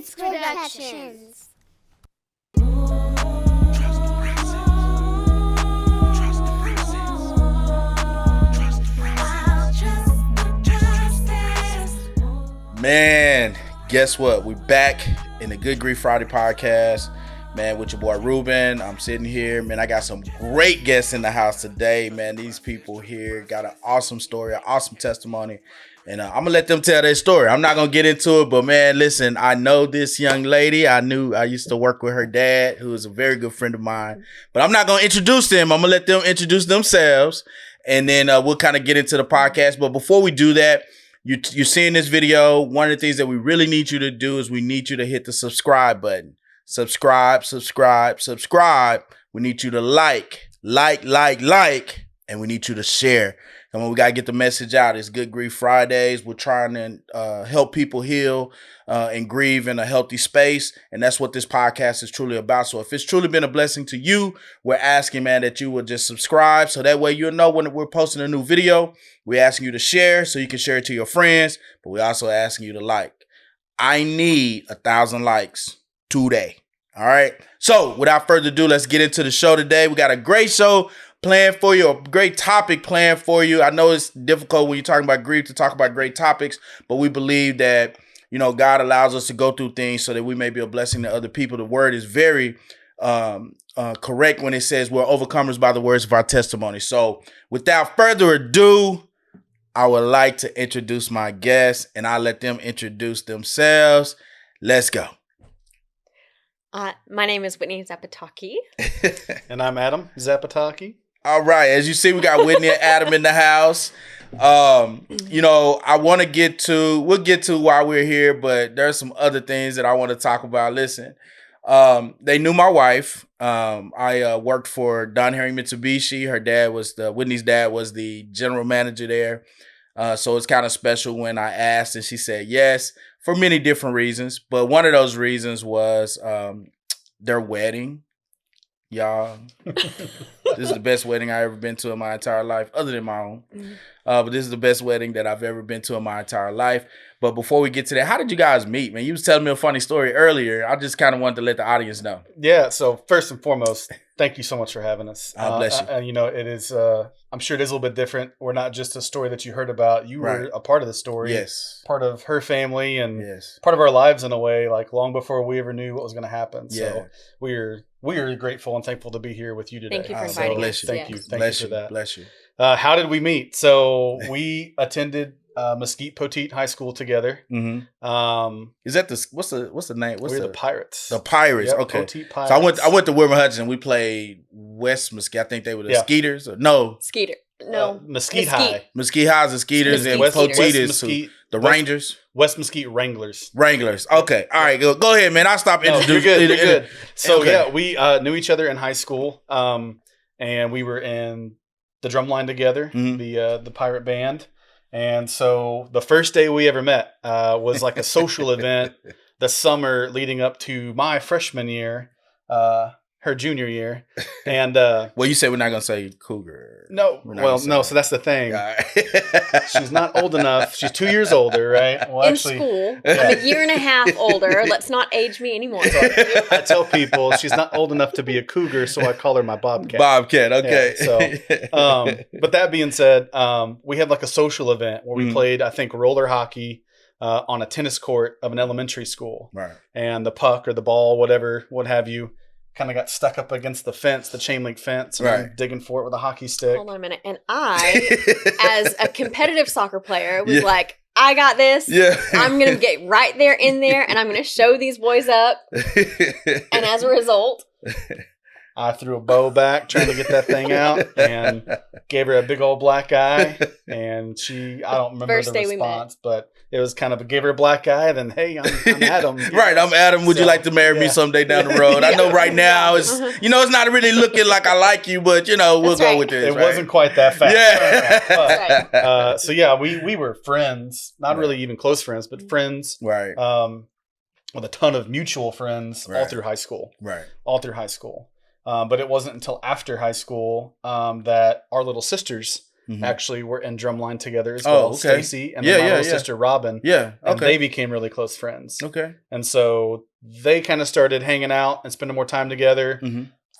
It's Productions. Man, guess what? We're back in the Good Grief Friday podcast, man, with your boy Ruben. I'm sitting here, man. I got some great guests in the house today, man. These people here got an awesome story, an awesome testimony, and I'm gonna let them tell their story. I'm not gonna get into it, but man, listen, I know this young lady. I used to work with her dad, who is a very good friend of mine, but I'm not gonna introduce them. I'm gonna let them introduce themselves, and then we'll kind of get into the podcast. But before we do that, you're seeing this video. One of the things that we really need you to do is we need you to hit the subscribe button. Subscribe. We need you to like, and we need you to share. Come on, we got to get the message out. It's Good Grief Fridays. We're trying to help people heal and grieve in a healthy space. And that's what this podcast is truly about. So if it's truly been a blessing to you, we're asking, man, that you will just subscribe. So that way you'll know when we're posting a new video. We're asking you to share so you can share it to your friends. But we're also asking you to like. I need 1,000 likes today. All right. So without further ado, let's get into the show today. We got a great show planned for you, a great topic planned for you. I know it's difficult when you're talking about grief to talk about great topics, but we believe that, you know, God allows us to go through things so that we may be a blessing to other people. The word is very correct when it says we're overcomers by the words of our testimony. So without further ado, I would like to introduce my guests, and I'll let them introduce themselves. Let's go. My name is Whitney Zapotocky. And I'm Adam Zapotocky. All right. As you see, we got Whitney and Adam in the house. You know, we'll get to why we're here, but there's some other things that I want to talk about. Listen, they knew my wife. I worked for Don Harry Mitsubishi. Whitney's dad was the general manager there. So it's kind of special when I asked and she said yes for many different reasons. But one of those reasons was their wedding. Y'all, this is the best wedding I've ever been to in my entire life, other than my own. But this is the best wedding that I've ever been to in my entire life. But before we get to that, how did you guys meet, man? You was telling me a funny story earlier. I just kind of wanted to let the audience know. Yeah, so first and foremost, thank you so much for having us. God bless you. And, you know, it is, I'm sure it is a little bit different. We're not just a story that you heard about. You were a part of the story. Yes. Part of her family and yes. part of our lives in a way, like long before we ever knew what was going to happen. Yeah. So we are grateful and thankful to be here with you today. Thank you for inviting us. Thank you. Thank Bless you for that. Bless you. How did we meet? So we attended Mesquite Poteet High School together. Mm-hmm. Is that what's the name? We're the Pirates. The Pirates. Yep, okay. Poteet Pirates. So I went to Wilmer Hudson. We played West Mesquite. I think they were the Skeeters. Skeeter. No. Mesquite High. Mesquite High is the Skeeters, and West Poteet is Mesquite, the Rangers. West Mesquite Wranglers. Okay. All right. Go ahead, man. I'll stop introducing. You're good. So okay. yeah, we knew each other in high school, and we were in the drum line together, the pirate band. And so the first day we ever met was like a social event the summer leading up to my freshman year, her junior year. And well, you said we're not gonna say cougar. No, so that's the thing. Right. She's not old enough. She's 2 years older, right? Well, in school, I'm a year and a half older. Let's not age me anymore. So I tell people she's not old enough to be a cougar, so I call her my bobcat. Bobcat, okay. Yeah, so, but that being said, we had like a social event where we played, I think, roller hockey on a tennis court of an elementary school. Right. And the puck or the ball, whatever, what have you, kind of got stuck up against the fence, the chain link fence, and I'm digging for it with a hockey stick. Hold on a minute. And I, as a competitive soccer player, was like, I got this. Yeah. I'm going to get right there in there, and I'm going to show these boys up. And as a result, I threw a bow back trying to get that thing out and gave her a big old black eye. And I don't remember First the day response, but it was kind of gave her a black eye. Then, hey, I'm Adam. Right, I'm Adam. Would you like to marry me someday down the road? I know right now it's it's not really looking like I like you, but we'll go with this. It wasn't quite that fast. Yeah. But, so yeah, we were friends, not really even close friends, but friends. Right. With a ton of mutual friends all through high school. Right. All through high school. But it wasn't until after high school that our little sisters actually were in drumline together as well. Okay. Stacy and then my little sister Robin. Yeah. And they became really close friends. Okay. And so they kind of started hanging out and spending more time together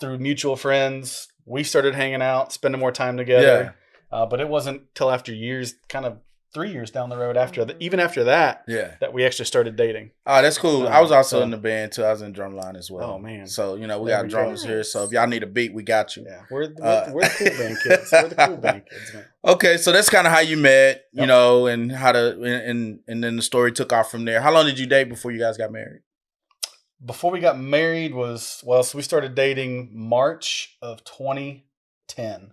through mutual friends. We started hanging out, spending more time together. Yeah. But it wasn't till after years, kind of 3 years down the road after that, even after that, that we actually started dating. Oh, that's cool. I was also in the band too. I was in drumline as well. Oh man! So we got drummers here. So if y'all need a beat, we got you. Yeah, we're the cool band kids. We're the cool band kids, man. Okay, so that's kind of how you met, you know, and how and then the story took off from there. How long did you date before you guys got married? Before we got married so we started dating March of 2010.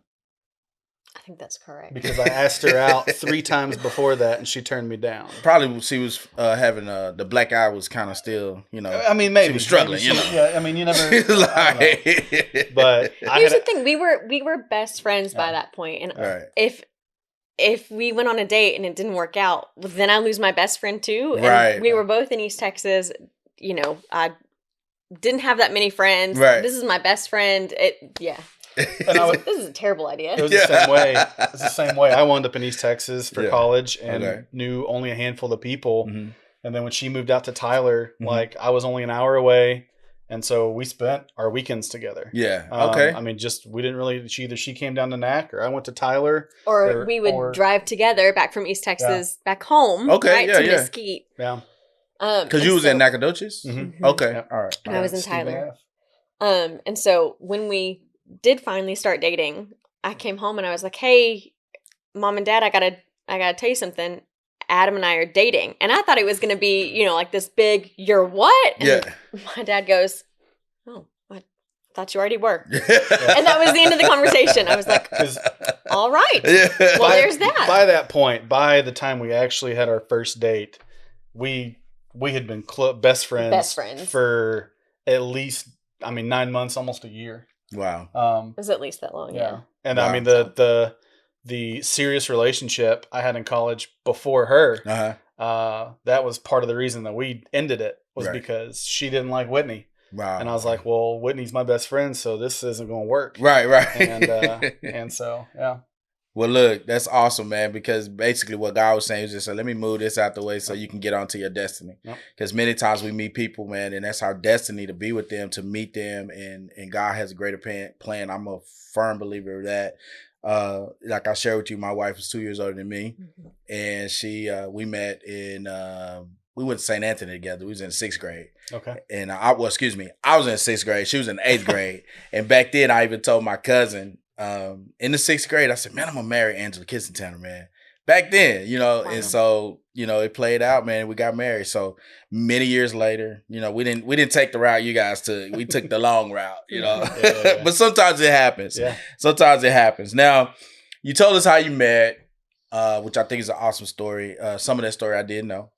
I think that's correct. Because I asked her out 3 times before that, and she turned me down. Probably she was having the black eye was kind of still, you know. I mean, maybe she was struggling, you know. Yeah, I mean, you never. Like, but here's the thing: we were best friends by that point, and if we went on a date and it didn't work out, well, then I lose my best friend too. And we were both in East Texas. You know, I didn't have that many friends. Right. This is my best friend. And this is a terrible idea. It was the same way. It was the same way. I wound up in East Texas for college and knew only a handful of people. Mm-hmm. And then when she moved out to Tyler, like I was only an hour away. And so we spent our weekends together. Yeah. Okay. I mean, we didn't really, either she came down to Nac or I went to Tyler. Or we would drive together back from East Texas back home. Okay. Right, to Mesquite. Yeah. Because you was in Nacogdoches? Mm-hmm. Okay. Yeah. All right. And I was in Tyler. And so when we did finally start dating, I came home and I was like, hey, Mom and Dad, I gotta tell you something. Adam and I are dating. And I thought it was going to be, you know, like this big, you're what? And my dad goes, oh, I thought you already were. And that was the end of the conversation. I was like, all right. Well, there's that. By that point, by the time we actually had our first date, we had been best friends for at least, 9 months, almost a year. Wow. It was at least that long. Yeah. And wow. I mean, the serious relationship I had in college before her, that was part of the reason that we ended it was because she didn't like Whitney. Wow. And I was like, well, Whitney's my best friend, so this isn't going to work. Right. And so, yeah. Well, look, that's awesome, man, because basically what God was saying was just, let me move this out the way so you can get onto your destiny. Because many times we meet people, man, and that's our destiny to be with them, to meet them, and God has a greater plan. I'm a firm believer of that. Like I shared with you, my wife is 2 years older than me, and we met in we went to St. Anthony together. We was in 6th grade. Okay. And I was in 6th grade. She was in 8th grade. And back then I even told my cousin, in the 6th grade, I said, man, I'm gonna marry Angela Kissentanner, man. Back then, you know, and so, you know, it played out, man. We got married. So many years later, you know, we didn't take the route you guys took. We took the long route, you know. But sometimes it happens. Yeah. Sometimes it happens. Now, you told us how you met, which I think is an awesome story. Some of that story I didn't know.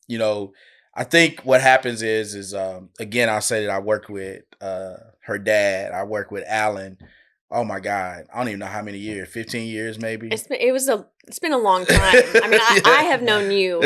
You know, I think what happens is again, I'll say that I worked with her dad. I worked with Alan. Oh my God. I don't even know how many years, 15 years maybe. It's been a long time. I mean, I have known you.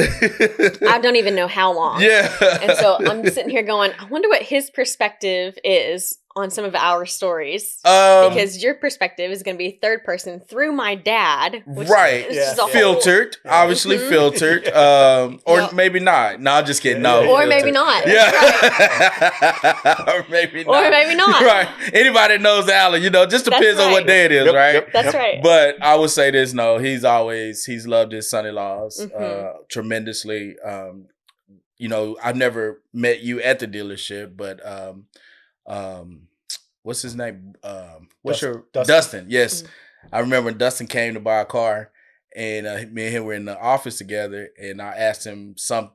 I don't even know how long. Yeah. And so I'm sitting here going, I wonder what his perspective is on some of our stories. Because your perspective is going to be third person through my dad. Which is filtered. Obviously filtered. Or maybe not. No, I'm just kidding. No. Or filtered. maybe not. Yeah. Right. Or maybe not. Or maybe not. Right. Anybody that knows Alan, you know, just depends on what day it is, right? That's right. But I would say this, no, he's loved his son-in-laws tremendously. You know, I've never met you at the dealership, but what's his name? Dustin. Yes. I remember when Dustin came to buy a car, and me and him were in the office together, and I asked him some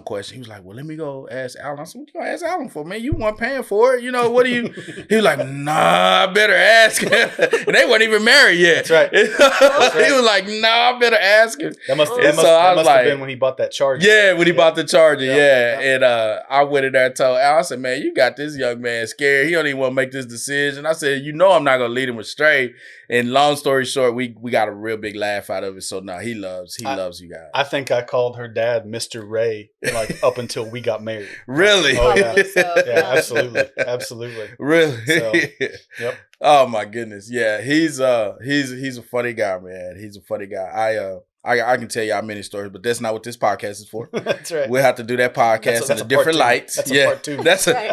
question. He was like, well, let me go ask Alan. I said, what you gonna ask Alan for, man? You weren't paying for it. You know, what do you? He was like, nah, I better ask him. And they weren't even married yet. That's right. He was like, nah, I better ask him. That must have been when he bought that Charger. Yeah, when he bought the Charger, yeah. And I went in there and told Al, I said, man, you got this young man scared. He don't even want to make this decision. I said, you know I'm not going to lead him astray. And long story short, we got a real big laugh out out of it. So no, he loves you guys. I think I called her dad Mr. Ray like up until we got married. Really? Oh, yeah. Probably so, Yeah, absolutely. Really? So, yep. Oh my goodness. Yeah, he's a funny guy, man. He's a funny guy. I can tell y'all many stories, but that's not what this podcast is for. That's right. We'll have to do that podcast in a different lights. That's a part two.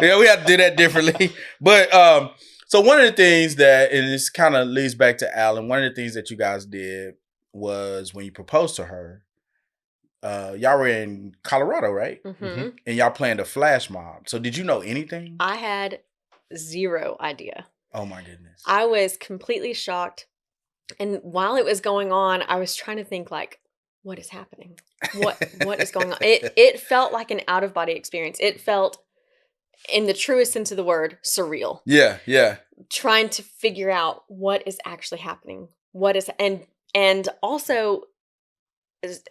Yeah, we have to do that differently. But so one of the things that, and this kind of leads back to Alan, one of the things that you guys did was when you proposed to her, y'all were in Colorado, right? Mm-hmm. And y'all planned a flash mob. So did you know anything? I had zero idea. Oh my goodness. I was completely shocked. And while it was going on, I was trying to think like, what is happening? What is going on? It felt like an out of body experience. It felt, in the truest sense of the word, surreal. Yeah, yeah. Trying to figure out what is actually happening. What is and also,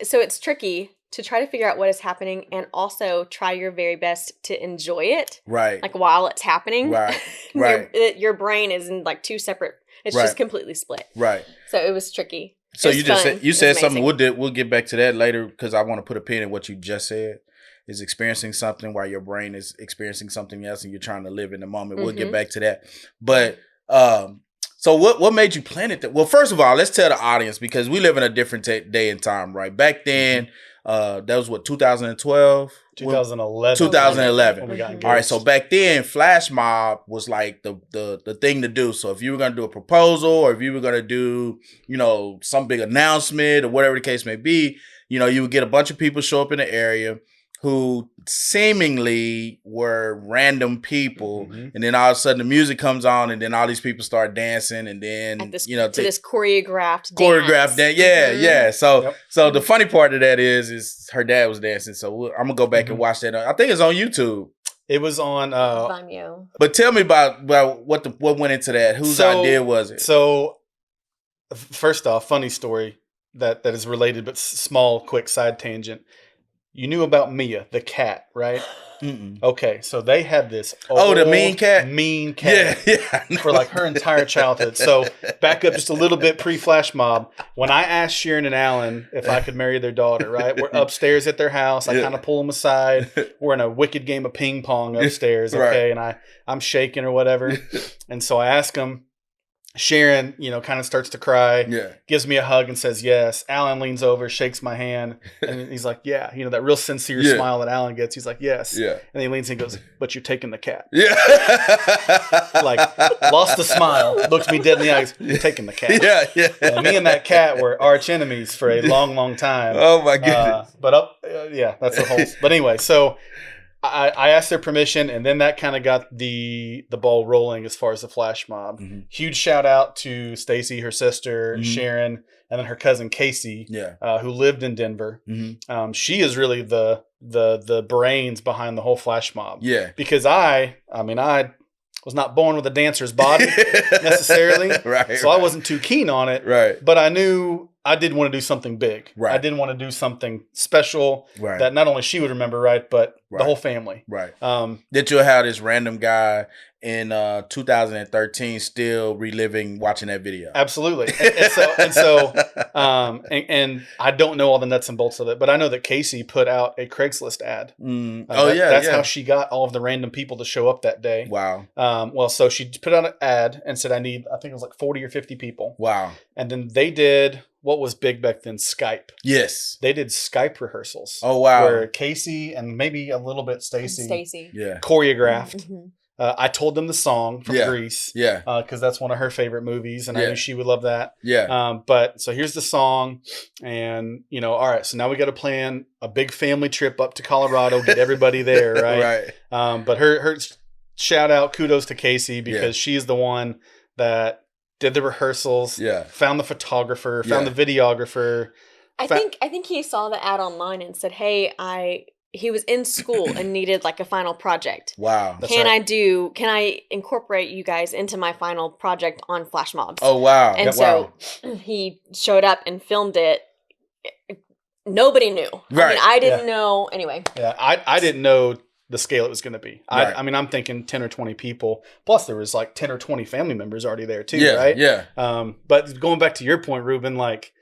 so it's tricky to try to figure out what is happening and also try your very best to enjoy it. Right. Like while it's happening. Right. Right. Your brain is in like two separate. It's Right. just completely split. Right. So it was tricky. So It was you just fun. said, you It was said something. amazing. We'll get back to that later because I want to put a pin in what you just said. Is experiencing something while your brain is experiencing something else, and you're trying to live in the moment. We'll get Mhm. back to that. But so what made you plan it? Well, first of all, let's tell the audience because we live in a different day and time, right? Back then, that was what 2012. 2011. 2011. When we got Mhm. engaged. All right, so back then, flash mob was like the thing to do. So if you were gonna do a proposal, or if you were gonna do, some big announcement or whatever the case may be, you would get a bunch of people show up in the area who seemingly were random people, Mhm. and then all of a sudden the music comes on, and then all these people start dancing, and then At this, to this choreographed choreographed dance. dance. Yeah, Mhm. yeah. So Yep. so the funny part of that is her dad was dancing. So I'm gonna go back and Mhm. watch that. I think it's on YouTube. It was on. Vimeo. But tell me about what went into that. Whose idea was it? So, first off, funny story that is related, but small, quick side tangent. You knew about Mia, the cat, right? Mm-mm. Okay, so they had this. Oh, the old, mean cat? Mean cat. Yeah. For like her entire childhood. So back up just a little bit pre-flash mob. When I asked Sharon and Alan if I could marry their daughter, right? We're upstairs at their house. I Yeah. kind of pull them aside. We're in a wicked game of ping pong upstairs, okay? Right. And I'm shaking or whatever. And so I ask them. Sharon, kind of starts to cry, Yeah. gives me a hug and says yes. Alan leans over, shakes my hand, and he's like, yeah. That real sincere Yeah. smile that Alan gets. He's like, yes. Yeah. And he leans and goes, but you're taking the cat. Yeah. Like, lost the smile, looked me dead in the eyes, you're taking the cat. Yeah. Yeah. And me and that cat were arch enemies for a long, long time. Oh my goodness. Yeah, that's the whole. But anyway, so I asked their permission, and then that kind of got the ball rolling as far as the flash mob. Mhm. Huge shout out to Stacy, her sister Mhm. Sharon, and then her cousin Casey, Yeah. who lived in Denver. Mm-hmm. She is really the brains behind the whole flash mob. Yeah. Because I was not born with a dancer's body necessarily, Right. so I wasn't too keen on it. Right. But I knew I did want to do something big. Right. I did want to do something special Right. that not only she would remember, right, but Right. the whole family. Right. Um, That you'll have this random guy in 2013 still reliving watching that video. absolutely. And I don't know all the nuts and bolts of it, but I know that Casey put out a Craigslist ad. That's how she got all of the random people to show up that day. Wow. So she put out an ad and said, I think it was like 40 or 50 people. Wow. And then they did what was big back then, Skype. Yes. They did Skype rehearsals. Oh wow. Where Casey and maybe a little bit Stacy Stacy. Yeah. choreographed. Mhm. I told them the song from Yeah. Grease Yeah. because that's one of her favorite movies, and I Yeah. knew she would love that. Yeah. But so here's the song, and all right. So now we got to plan a big family trip up to Colorado, get everybody there, right? Right. But her shout out, kudos to Casey because Yeah. she's the one that did the rehearsals, Yeah. found the photographer, found Yeah. the videographer. I think he saw the ad online and said, "Hey, he was in school and needed like a final project. Wow. That's Can right. can I incorporate you guys into my final project on Flash Mobs?" Oh wow. And Wow. so he showed up and filmed it. Nobody knew. Right. I didn't know. Anyway, Yeah, I didn't know the scale it was going to be. Right. I'm thinking 10 or 20 people. Plus, there was like 10 or 20 family members already there too, Yeah. right? Yeah. But going back to your point, Ruben, like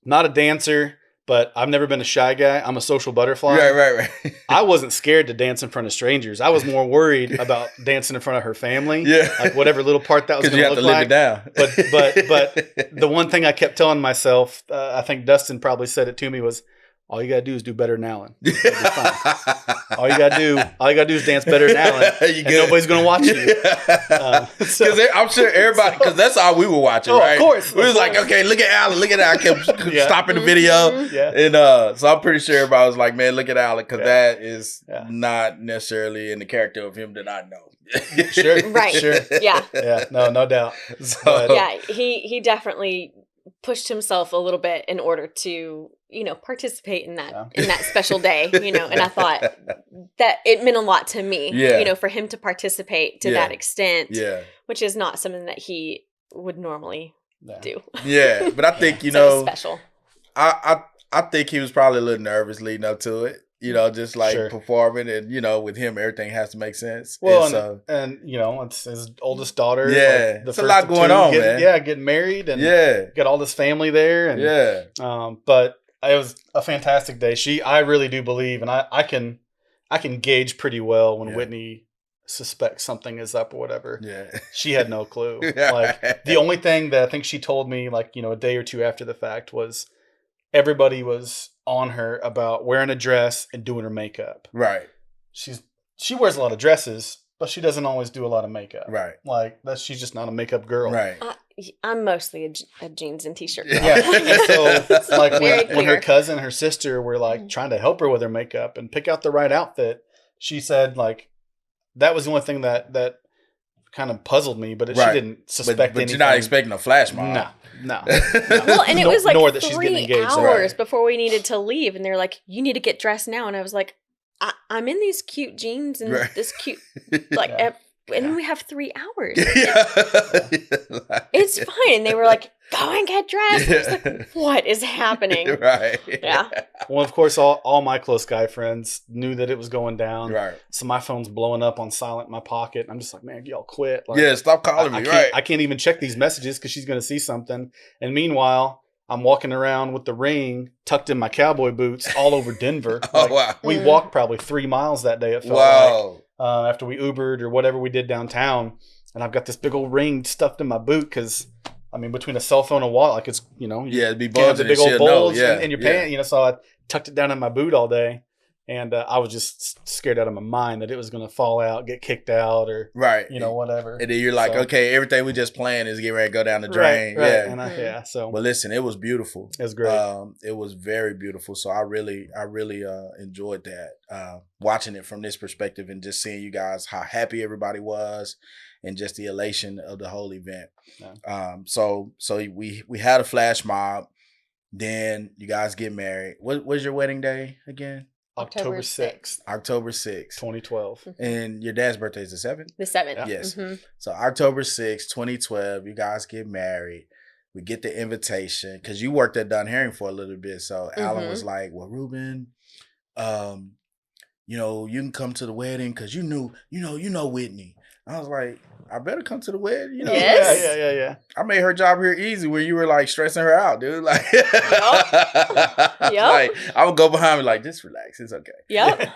not a dancer, but I've never been a shy guy. I'm a social butterfly. Right. I wasn't scared to dance in front of strangers. I was more worried about dancing in front of her family. Yeah. Like whatever little part that was Because going you to have look to like. live it down. But the one thing I kept telling myself, I think Dustin probably said it to me, was all you got to do is do better than Alan. You'll be fine. All you gotta do is dance better than Alan, and nobody's gonna watch you. Because I'm sure everybody, because that's all we were watching, right? Of course, we was like, okay, look at Alan, look at that. I kept stopping the video, Yeah. And so I'm pretty sure everybody was like, man, look at Alan, because that is not necessarily in the character of him that I know. Sure, Right. Sure, Yeah. No doubt. So, Yeah, he definitely pushed himself a little bit in order to, participate in that special day, and I thought that it meant a lot to me, for him to participate to that extent, which is not something that he would normally do. Yeah, but I think, so special. I think he was probably a little nervous leading up to it. Just like performing, and with him, everything has to make sense. Well, and it's his oldest daughter. Yeah, like there's a lot going on, man. Yeah, getting married, and got all this family there, and but it was a fantastic day. I really do believe, and I can gauge pretty well when Whitney suspects something is up or whatever. Yeah, she had no clue. Like the only thing that I think she told me, like a day or two after the fact, was everybody was on her about wearing a dress and doing her makeup. Right. She wears a lot of dresses, but she doesn't always do a lot of makeup. Right. Like she's just not a makeup girl. Right. I'm mostly a jeans and t-shirt girl. Yeah. And so like when her clear. cousin and her sister were like trying to help her with her makeup and pick out the right outfit, she said like that was the only thing that kind of puzzled me, but she didn't suspect anything. But you're not expecting a flash mob. No. Well, and it was like nor that she's 3 getting engaged. hours before we needed to leave, and they're like, "You need to get dressed now." And I was like, "I'm in these cute jeans and this cute like." And then we have 3 hours. It's fine. And they were like, go and get dressed. I was like, what is happening? Right. Yeah. Well, of course, all my close guy friends knew that it was going down. Right. So my phone's blowing up on silent in my pocket. I'm just like, man, y'all quit. Like, stop calling me. I can't even check these messages because she's going to see something. And meanwhile, I'm walking around with the ring tucked in my cowboy boots all over Denver. Wow. We walked probably 3 miles that day. It felt like. After we Ubered or whatever we did downtown, and I've got this big old ring stuffed in my boot because, I mean, between a cell phone and wallet, like it's, it'd be the big old bowls in in your pants, so I tucked it down in my boot all day, and I was just scared out of my mind that it was going to fall out, get kicked out, or whatever. And then you're like, okay, everything we just planned is getting ready to go down the drain. Right. Yeah, And so. But listen, it was beautiful. It was great. It was very beautiful. So I really enjoyed that. Watching it from this perspective and just seeing you guys, how happy everybody was, and just the elation of the whole event. Yeah. So we had a flash mob. Then you guys get married. What was your wedding day again? October 6th. October 6th. 2012. And your dad's birthday is the 7th? The 7th. Yeah. Yes. Mm-hmm. So October 6th, 2012, you guys get married. We get the invitation because you worked at Dunn Herring for a little bit. So Alan was like, well, Ruben, you can come to the wedding because you know Whitney. I was like, I better come to the wedding. Yes. Yeah. I made her job here easy when you were like stressing her out, dude. Like, Yep. like I would go behind me like, just relax, it's okay. Yep.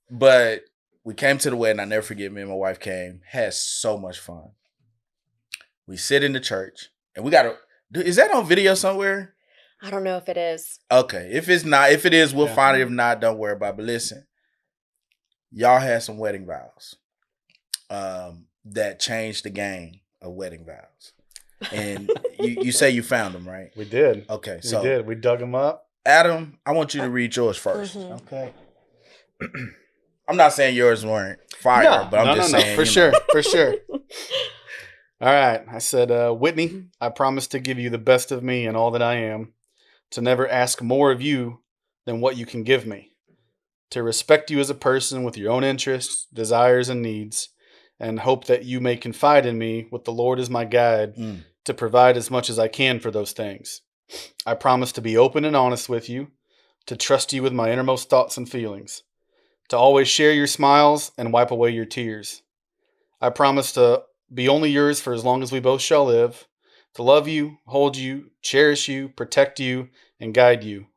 But we came to the wedding. I never forget. Me and my wife came, had so much fun. We sit in the church, and we got is that on video somewhere? I don't know if it is. Okay, if it's not, if it is, we'll find it. If not, don't worry about it. But listen, y'all had some wedding vows. That changed the game of wedding vows. And you say you found them, right? We did. Okay, We did. We dug them up. Adam, I want you to read yours first. Mm-hmm. Okay. I'm not saying yours weren't fire, but I'm just saying. For sure. All right. I said, Whitney, I promise to give you the best of me and all that I am, to never ask more of you than what you can give me, to respect you as a person with your own interests, desires, and needs, and hope that you may confide in me with the Lord as my guide to provide as much as I can for those things. I promise to be open and honest with you, to trust you with my innermost thoughts and feelings, to always share your smiles and wipe away your tears. I promise to be only yours for as long as we both shall live, to love you, hold you, cherish you, protect you, and guide you.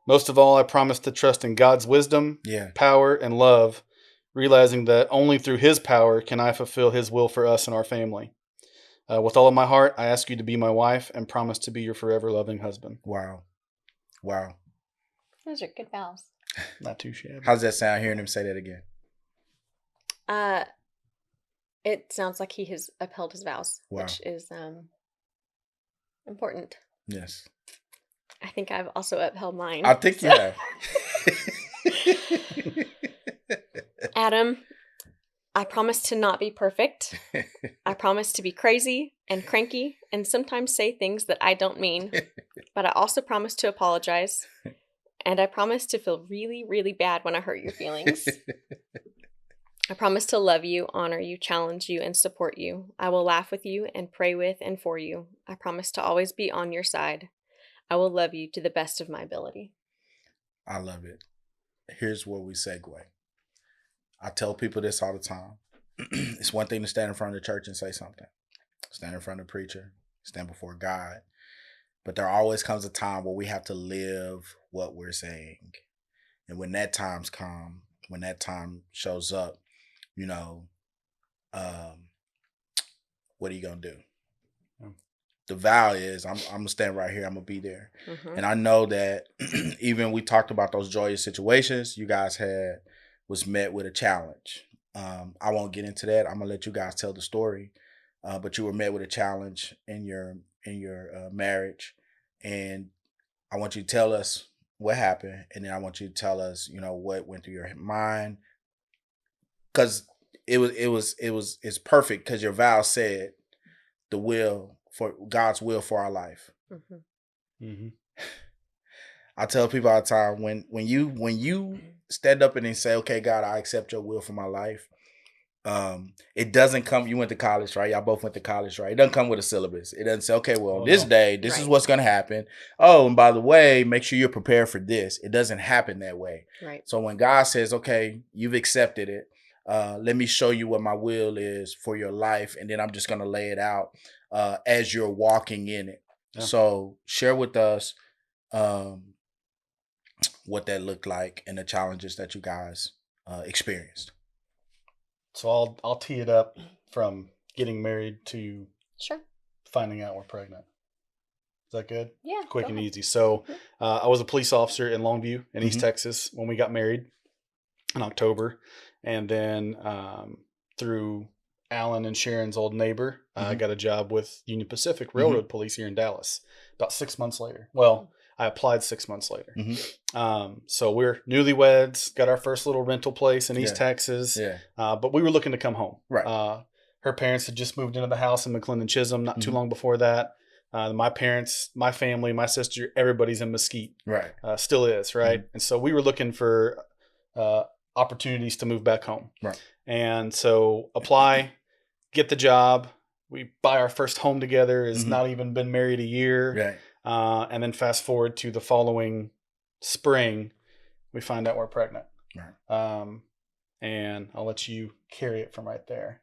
Most of all, I promise to trust in God's wisdom, power, and love, realizing that only through His power can I fulfill His will for us and our family. With all of my heart, I ask you to be my wife and promise to be your forever loving husband. Wow. Those are good vows. Not too shabby. How's that sound hearing him say that again? It sounds like he has upheld his vows, which is important. Yes. I think I've also upheld mine. I think you have. Adam, I promise to not be perfect. I promise to be crazy and cranky and sometimes say things that I don't mean. But I also promise to apologize. And I promise to feel really, really bad when I hurt your feelings. I promise to love you, honor you, challenge you, and support you. I will laugh with you and pray with and for you. I promise to always be on your side. I will love you to the best of my ability. I love it. Here's where we segue. I tell people this all the time. It's one thing to stand in front of the church and say something. Stand in front of the preacher. Stand before God. But there always comes a time where we have to live what we're saying. And when that time's come, when that time shows up, you know, what are you going to do? The vow is I'm going to stand right here. I'm going to be there. Mm-hmm. And I know that even we talked about those joyous situations you guys was met with a challenge. I won't get into that. I'm going to let you guys tell the story. But you were met with a challenge in your marriage. And I want you to tell us what happened. And then I want you to tell us, you know, what went through your mind. Because it's perfect because your vow said God's will for our life. Mm-hmm. Mm-hmm. I tell people all the time when you stand up and then say, okay, God, I accept your will for my life. It doesn't come. You went to college, right? Y'all both went to college, right? It doesn't come with a syllabus. It doesn't say, okay, well, on this day, this is what's going to happen. Oh, and by the way, make sure you're prepared for this. It doesn't happen that way. Right. So when God says, okay, you've accepted it. Let me show you what my will is for your life. And then I'm just going to lay it out as you're walking in it. Yeah. So share with us what that looked like and the challenges that you guys experienced. So I'll tee it up from getting married to finding out we're pregnant. Is that good? Yeah. Quick and easy. So I was a police officer in Longview in East Texas when we got married in October. And then through Alan and Sharon's old neighbor, I got a job with Union Pacific Railroad Police here in Dallas about 6 months later. Well, I applied 6 months later. So we're newlyweds, got our first little rental place in East Texas. Yeah. But we were looking to come home. Right. Her parents had just moved into the house in McClendon Chisholm not too long before that. My parents, my family, my sister, everybody's in Mesquite. Right. Still is, right? And so we were looking for opportunities to move back home. Right. And so apply, get the job. We buy our first home together. It's not even been married a year. Right. And then fast forward to the following spring, we find out we're pregnant. Right. And I'll let you carry it from right there.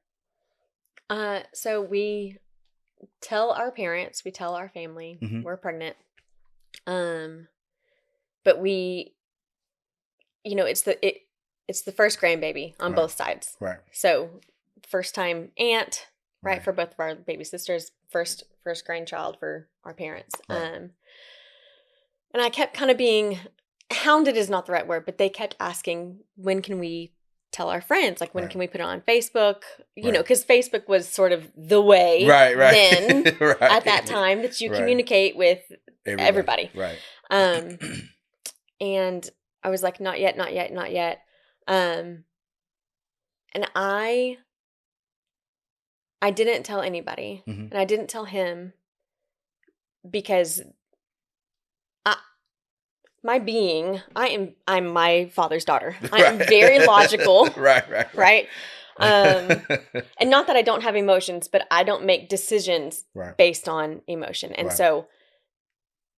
So we tell our parents, we tell our family we're pregnant. But we, you know, it's the first grandbaby on both sides. Right. So first time aunt, right, for both of our baby sisters, first grandchild for our parents. Right. And I kept kind of being hounded is not the right word, but they kept asking, when can we tell our friends? Like, when can we put it on Facebook? You know, because Facebook was sort of the way then at that time that you communicate with everybody. Right. And I was like, not yet, not yet, not yet. And I didn't tell anybody, and I didn't tell him because I'm my father's daughter. I am very logical. Right. And not that I don't have emotions, but I don't make decisions based on emotion. And so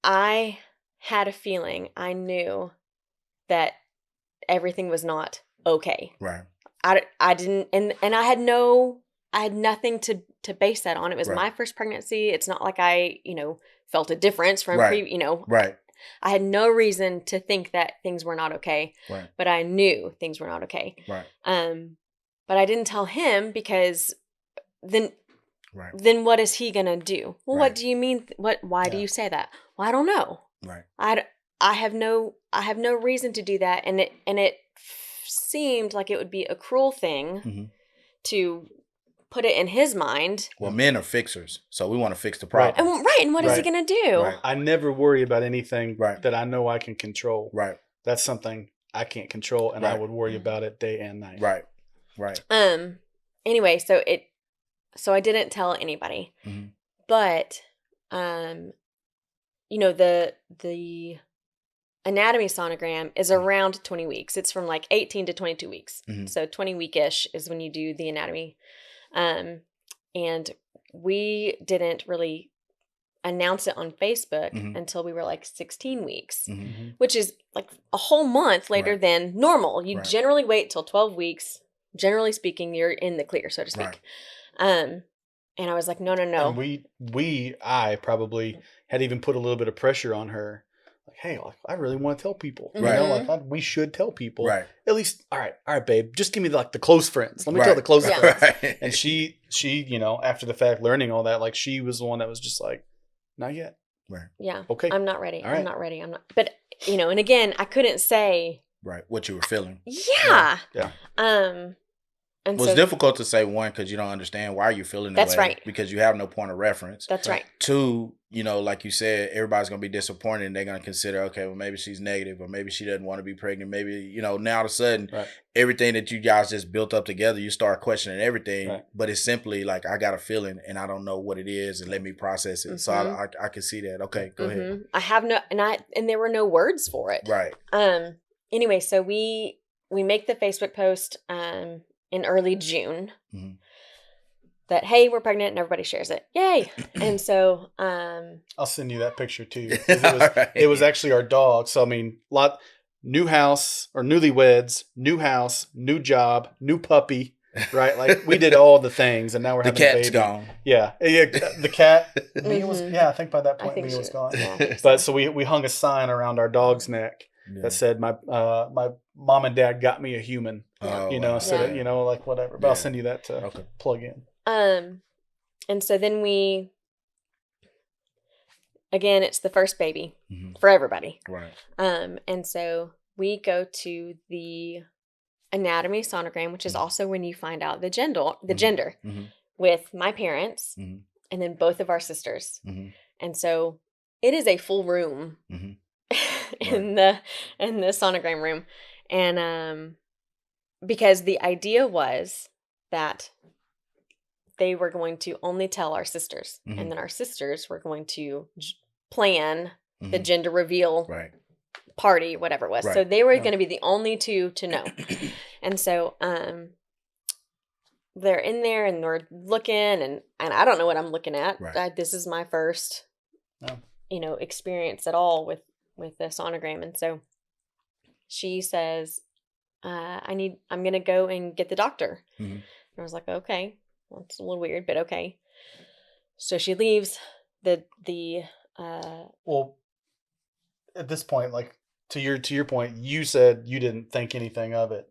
I had a feeling, I knew that everything was not okay. Right. I didn't, and I had no had nothing to base that on. It was Right. my first pregnancy. It's not like I, felt a difference from Right. Right. I had no reason to think that things were not okay, Right. but I knew things were not okay. Right. But I didn't tell him because then Right. then what is he gonna do? Well, Right. what do you mean? Why do you say that? Well, I don't know. Right. I have no reason to do that, and it seemed like it would be a cruel thing Mhm. to put it in his mind. Well, men are fixers, so we want to fix the Right. problem. And what is he Right. gonna do? Right. I never worry about anything Right. that I know I can control. Right. That's something I can't control, and I Right. would worry about it day and night. Right. Right. Anyway, so I didn't tell anybody, Mhm. but the anatomy sonogram is around 20 weeks. It's from like 18 to 22 weeks. Mhm. So 20 weekish is when you do the anatomy. And we didn't really announce it on Facebook Mhm. until we were like 16 weeks, Mhm. Mm-hmm. which is like a whole month later Right. than normal. You Right. generally wait till 12 weeks. Generally speaking, you're in the clear, so to speak. Right. And I was like, no. And I probably had even put a little bit of pressure on her. Like, hey, I really want to tell people. Right. You know, we should tell people. Right. At least, all right, babe, just give me the close friends. Let me tell Right. the close Yeah. friends. Right. And she, after the fact, learning all that, like she was the one that was just like, not yet. Right. Yeah. Okay. I'm not ready. All right. I'm not ready. I'm not. But, and again, I couldn't say, Right. What you were feeling. yeah. Yeah. And Well, it's difficult to say, one, because you don't understand why you're feeling that That's way. right. Because you have no point of reference. That's right. Two, like you said, everybody's going to be disappointed and they're going to consider, okay, well, maybe she's negative or maybe she doesn't want to be pregnant. Maybe, now all of a sudden, Right. everything that you guys just built up together, you start questioning everything. Right. But it's simply like, I got a feeling and I don't know what it is and let me process it. So I can see that. Okay, go ahead. I have no, and there were no words for it. Right. Anyway, so we make the Facebook post, in early June, Mhm. that, hey, we're pregnant, and everybody shares it. Yay. And so, I'll send you that picture too. Right. It was actually our dog. So, I mean, new house or newlyweds, new house, new job, new puppy, right? Like we did all the things and now we're The having a baby. cat's gone. Yeah. The cat, Mia was, Mhm. I think by that I point think Mia was she- gone. yeah, I think But so we hung a sign around our dog's neck Yeah. that said, my mom and dad got me a human, Oh, wow. so Yeah. that, like whatever. But I'll Yeah. send you that to Okay. plug in. and so then again, it's the first baby Mhm. for everybody. Right. And so we go to the anatomy sonogram, which is Mhm. also when you find out the gender Mhm. with my parents Mhm. and then both of our sisters. Mhm. And so it is a full room Mhm. in the sonogram room. And because the idea was that they were going to only tell our sisters, Mhm. and then our sisters were going to plan the Mhm. gender reveal Right. party, whatever it was. Right. So they were Yeah. going to be the only two to know. And so they're in there and we're looking, and I don't know what I'm looking at. Right. This is my first Oh. experience at all with the sonogram. And so she says, I'm gonna go and get the doctor. Mhm. And I was like, okay, well, it's a little weird, but okay. So she leaves. Well, at this point, like to your point, you said you didn't think anything of it.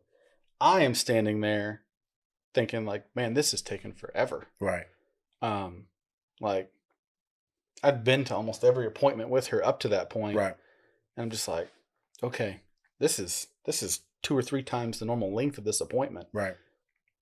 I am standing there thinking like, man, this is taking forever. Right. Like I'd been to almost every appointment with her up to that point. Right. And I'm just like, okay, this is 2 or 3 times the normal length of this appointment. Right.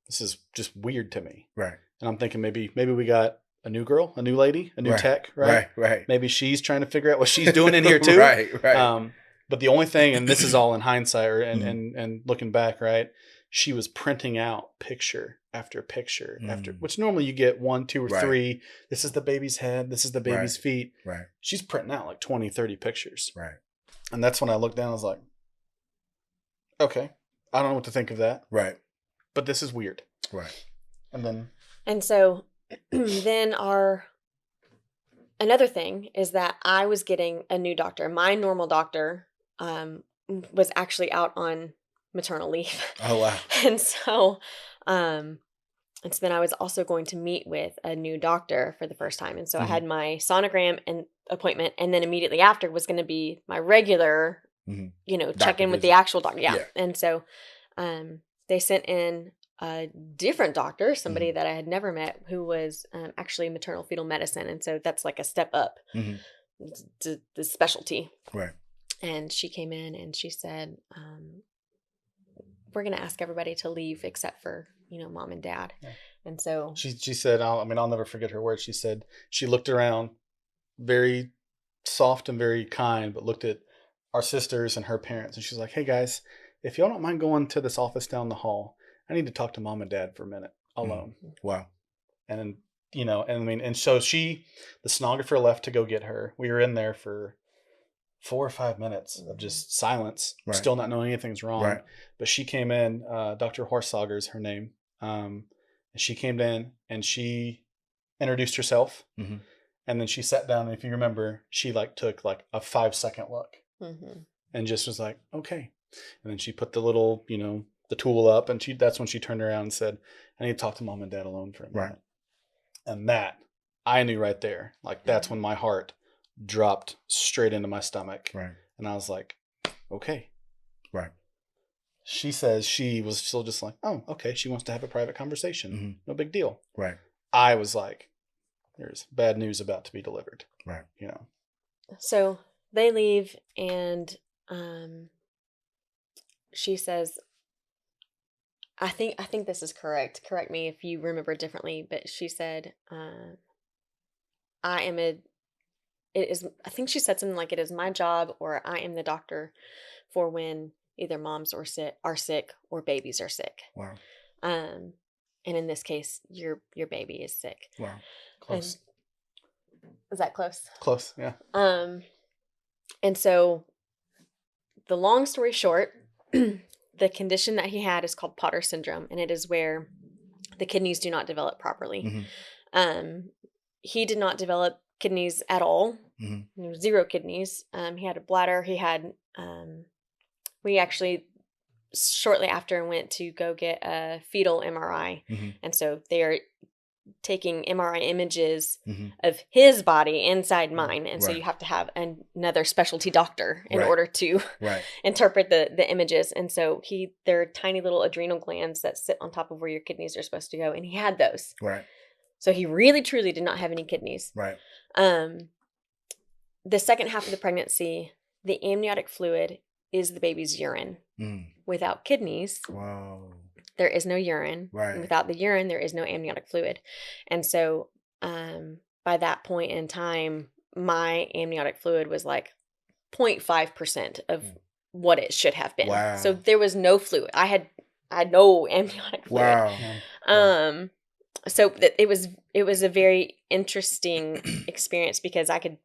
This is just weird to me. Right. And I'm thinking maybe we got a new girl, a new lady, a new Right. tech, right? Right. Maybe she's trying to figure out what she's doing in here too. Right. Right. But the only thing, and this is all in hindsight and looking back, right? She was printing out picture after picture after, which normally you get 1, 2, or Right. 3. This is the baby's head. This is the baby's feet. Right. She's printing out like 20, 30 pictures. Right. And that's when I looked down. I was like, okay, I don't know what to think of that, Right. but this is weird. Right. And so then another thing is that I was getting a new doctor. My normal doctor was actually out on maternal leave. Oh wow. And so so then I was also going to meet with a new doctor for the first time. And so I Mhm. had my sonogram and appointment. And then immediately after was going to be my regular, Mhm. check Doctor in with the visit. actual doctor. Yeah. Yeah. And so they sent in a different doctor, somebody Mm-hmm. that I had never met, who was actually maternal fetal medicine. And so that's like a step up to the specialty. Right. And she came in and she said, we're going to ask everybody to leave except for, mom and dad. Yeah. And so She said, I'll never forget her words. She said, she looked around very soft and very kind, but looked at our sisters and her parents. And she's like, hey guys, if y'all don't mind going to this office down the hall, I need to talk to mom and dad for a minute alone. Wow. And then, and so the sonographer left to go get her. We were in there for 4 or 5 minutes of just silence, Right. still not knowing anything's wrong. Right. But she came in, Dr. Horsager is her name. She came in and she introduced herself. Mm-hmm. And then she sat down. And if you remember, she took a 5-second look and just was like, okay. And then she put the little, the tool up, and that's when she turned around and said, I need to talk to mom and dad alone for a minute. Right. And that, I knew right there, that's when my heart dropped straight into my stomach. Right. And I was like, okay. Right. She says she was still just like, oh, okay. She wants to have a private conversation. Mm-hmm. No big deal. Right. I was like, there's bad news about to be delivered. Right. So they leave, and she says, I think this is correct. Correct me if you remember differently, but she said, I think she said something like, it is my job, or I am the doctor for when either moms are sick or babies are sick. Wow. And in this case, your baby is sick. Wow. Close. Is that close? Close. Yeah. And so the long story short, the condition that he had is called Potter syndrome, and it is where the kidneys do not develop properly. Mm-hmm. He did not develop kidneys at all. Mm-hmm. 0 kidneys. He had a bladder. He had, we actually shortly after went to go get a fetal MRI. Mm-hmm. And so they are taking MRI images Mm-hmm. of his body inside mine. And so Right. you have to have another specialty doctor in Right. order to Right. interpret the images. And so there are tiny little adrenal glands that sit on top of where your kidneys are supposed to go. And he had those. Right. So he really, truly did not have any kidneys. Right. The second half of the pregnancy, the amniotic fluid is the baby's urine. Mm. Without kidneys, Wow. there is no urine. Right. And without the urine, there is no amniotic fluid. And so by that point in time, my amniotic fluid was 0.5% of what it should have been. Wow. So there was no fluid. I had no amniotic fluid. Wow. So it was a very interesting experience, because I could,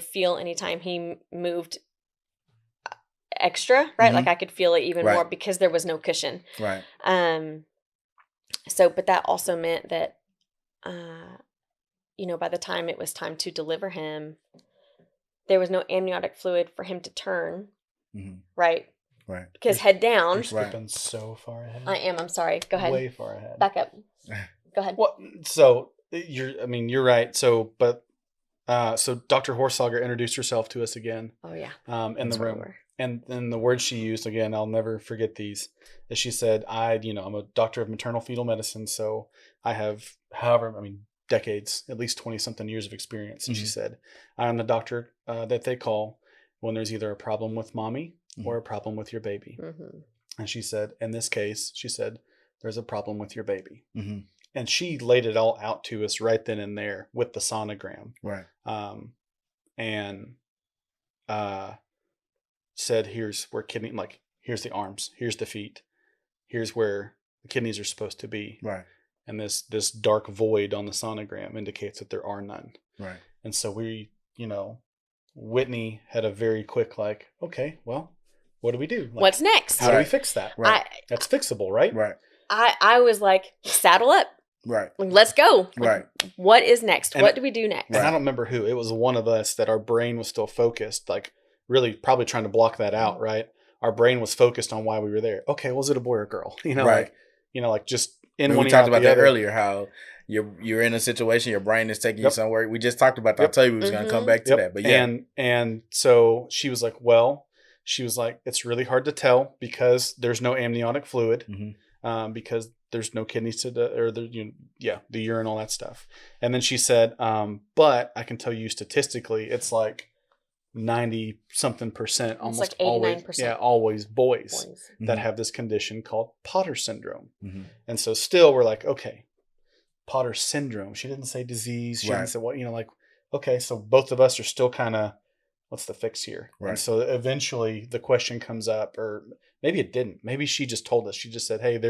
feel anytime he moved extra, right? Mm-hmm. I could feel it even Right. more because there was no cushion. Right. So, but that also meant that, by the time it was time to deliver him, there was no amniotic fluid for him to turn, Mm-hmm. right? Right. Because head down. You're skipping so far ahead. I am. I'm sorry. Go ahead. Way far ahead. Back up. Go ahead. Well, so you're right. So Dr. Horsager introduced herself to us again. Oh yeah. In the room. And then the words she used, again, I'll never forget these, is she said, I'm a doctor of maternal fetal medicine, so I have decades, at least 20-something years of experience. And she said, I am the doctor that they call when there's either a problem with mommy or a problem with your baby. Mm-hmm. And she said, in this case, there's a problem with your baby. Mm-hmm. And she laid it all out to us right then and there with the sonogram. Right. Said, here's where here's the arms, here's the feet, here's where the kidneys are supposed to be. Right. And this dark void on the sonogram indicates that there are none. Right. And so we, Whitney had a very quick okay, well, what do we do? What's next? How do we fix that? Right. That's fixable, right? Right. I was like, saddle up. Right. Let's go. Right. What is next? And what do we do next? And I don't remember who. It was one of us that our brain was still focused, really probably trying to block that out, right? Our brain was focused on why we were there. Okay, was it a boy or a girl? Right. Just in we one ear, talked out about the that other. earlier, how you're in a situation, your brain is taking you Yep. somewhere. We just talked about that. I Yep. told you we was going to come back to Yep. that. But yeah. And so she was like, well, it's really hard to tell because there's no amniotic fluid, because there's no kidneys the urine, all that stuff. And then she said, but I can tell you statistically, it's like 90 something percent, almost like 89%. always boys that have this condition called Potter syndrome. And so still we're like, okay, Potter syndrome. She didn't say disease. She didn't say what, like, okay, so both of us are still kind of, what's the fix here? Right. And so eventually the question comes up, or maybe it didn't. Maybe she just told us. She just said, hey,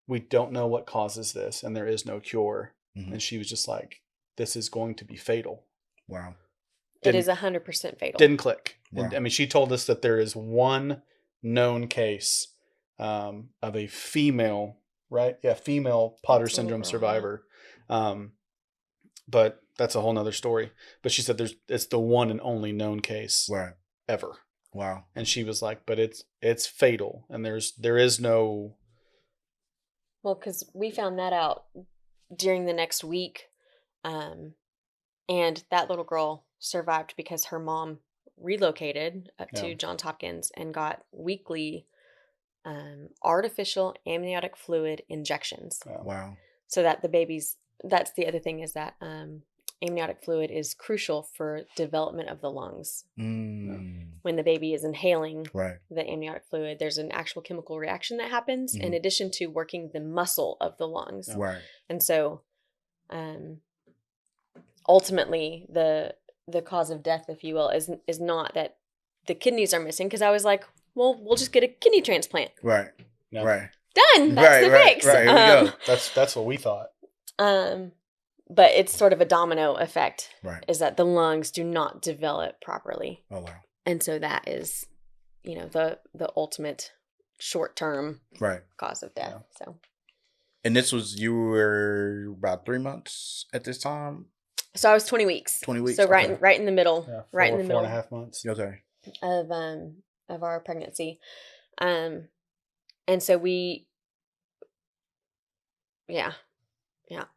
we don't know what causes this, and there is no cure. And she was just like, this is going to be fatal. Wow. It is 100% fatal. Didn't click. Wow. I mean, she told us that there is one known case of a female, right? Yeah, female Potter syndrome survivor. But that's a whole nother story. But she said it's the one and only known case ever. Wow. And she was like, but it's fatal, and there is no. Well, because we found that out during the next week, and that little girl survived because her mom relocated up to Johns Hopkins and got weekly artificial amniotic fluid injections. Wow. So that the babies, that's the other thing, is that amniotic fluid is crucial for development of the lungs. When the baby is inhaling the amniotic fluid, there's an actual chemical reaction that happens in addition to working the muscle of the lungs. Right. And so ultimately the cause of death, if you will, is not that the kidneys are missing, because I was like, well, we'll just get a kidney transplant. Right. No. Right. Done. That's the fix. Right. Here we go. That's what we thought. But it's sort of a domino effect. Right. Is that the lungs do not develop properly. Oh wow. And so that is, the ultimate short-term cause of death. Yeah. So. And you were about 3 months at this time? So I was 20 weeks. 20 weeks. So right in the middle. Yeah, right in the middle. 4.5 months. Okay. Of our pregnancy. And so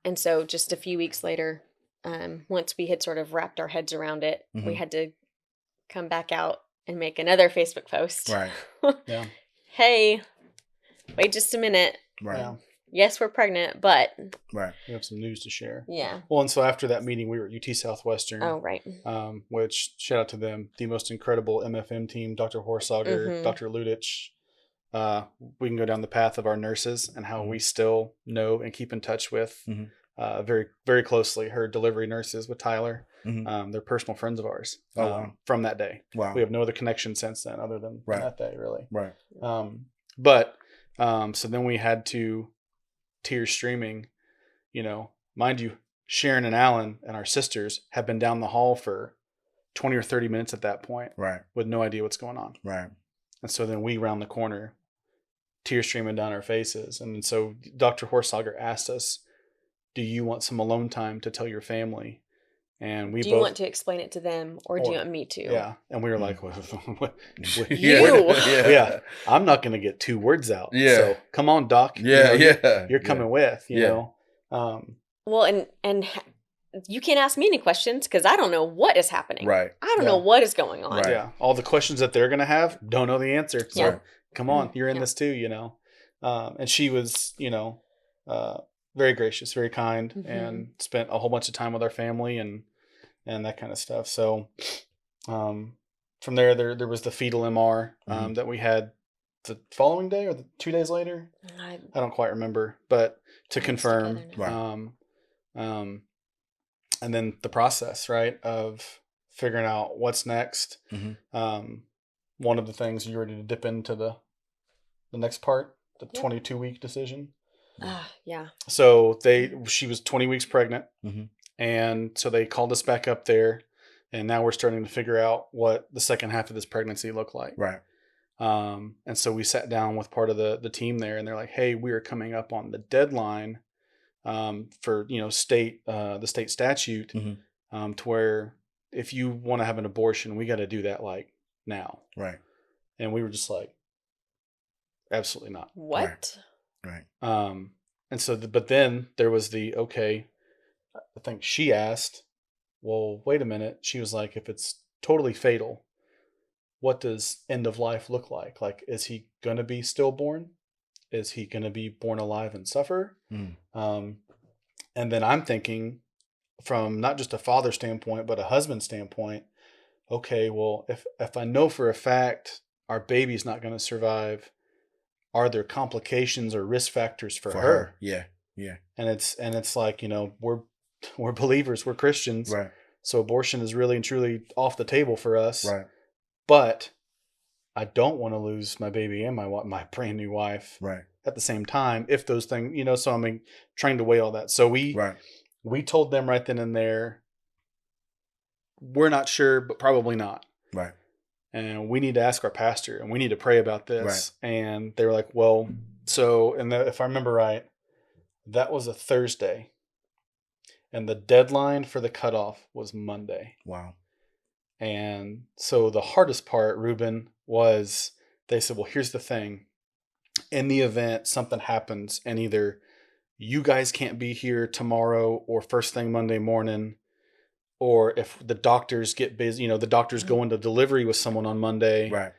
and so just a few weeks later, once we had sort of wrapped our heads around it, we had to come back out and make another Facebook post. Right. Yeah. Hey, wait just a minute. Right. Yeah. Yes, we're pregnant, but we have some news to share. Yeah. Well, and so after that meeting, we were at UT Southwestern. Oh, right. Which, shout out to them, the most incredible MFM team, Dr. Horsager, Dr. Ludich. We can go down the path of our nurses and how we still know and keep in touch with very, very closely her delivery nurses with Tyler. They're personal friends of ours from that day. Wow. We have no other connection since then other than that day, really. Right. So then we had to, tears streaming, mind you, Sharon and Alan and our sisters have been down the hall for 20 or 30 minutes at that point. Right. With no idea what's going on. Right. And so then we round the corner, tears streaming down our faces. And so Dr. Horsager asked us, do you want some alone time to tell your family? And we do you want to explain it to them, or do you want me to? Yeah. And we were like, yeah, I'm not going to get 2 words out. Yeah. So come on, Doc. You're coming with, you know. Well, and you can't ask me any questions because I don't know what is happening. Right. I don't know what is going on. Right. Yeah. All the questions that they're going to have, don't know the answer. So come on, you're in this too, And she was, very gracious, very kind, and spent a whole bunch of time with our family and that kind of stuff. So from there was the fetal MR that we had the following day or 2 days later. I don't quite remember, but to confirm. And then the process, right, of figuring out what's next. One of the things you were to dip into the next part, the 22-week decision. Yeah. So she was 20 weeks pregnant, and so they called us back up there, and now we're starting to figure out what the second half of this pregnancy looked like. Right. And so we sat down with part of the team there, and they're like, "Hey, we are coming up on the deadline for the state statute to where if you want to have an abortion, we got to do that like now." Right. And we were just like, absolutely not. What? Right. And so, but then there was okay, I think she asked, well, wait a minute. She was like, if it's totally fatal, what does end of life look like? Like, is he going to be stillborn? Is he going to be born alive and suffer? And then I'm thinking from not just a father standpoint, but a husband standpoint. Okay, well, if I know for a fact our baby's not going to survive, are there complications or risk factors for her? Yeah. Yeah. And it's like, we're believers, we're Christians. Right. So abortion is really and truly off the table for us. Right. But I don't want to lose my baby and my brand new wife right. at the same time. If those things, so I'm trying to weigh all that. So we told them right then and there, we're not sure, but probably not. Right. And we need to ask our pastor and we need to pray about this. Right. And they were like, well, if I remember right, that was a Thursday. And the deadline for the cutoff was Monday. Wow. And so the hardest part, Ruben, was they said, well, here's the thing. In the event something happens and either you guys can't be here tomorrow or first thing Monday morning, or if the doctors get busy, the doctors go into delivery with someone on Monday. Right.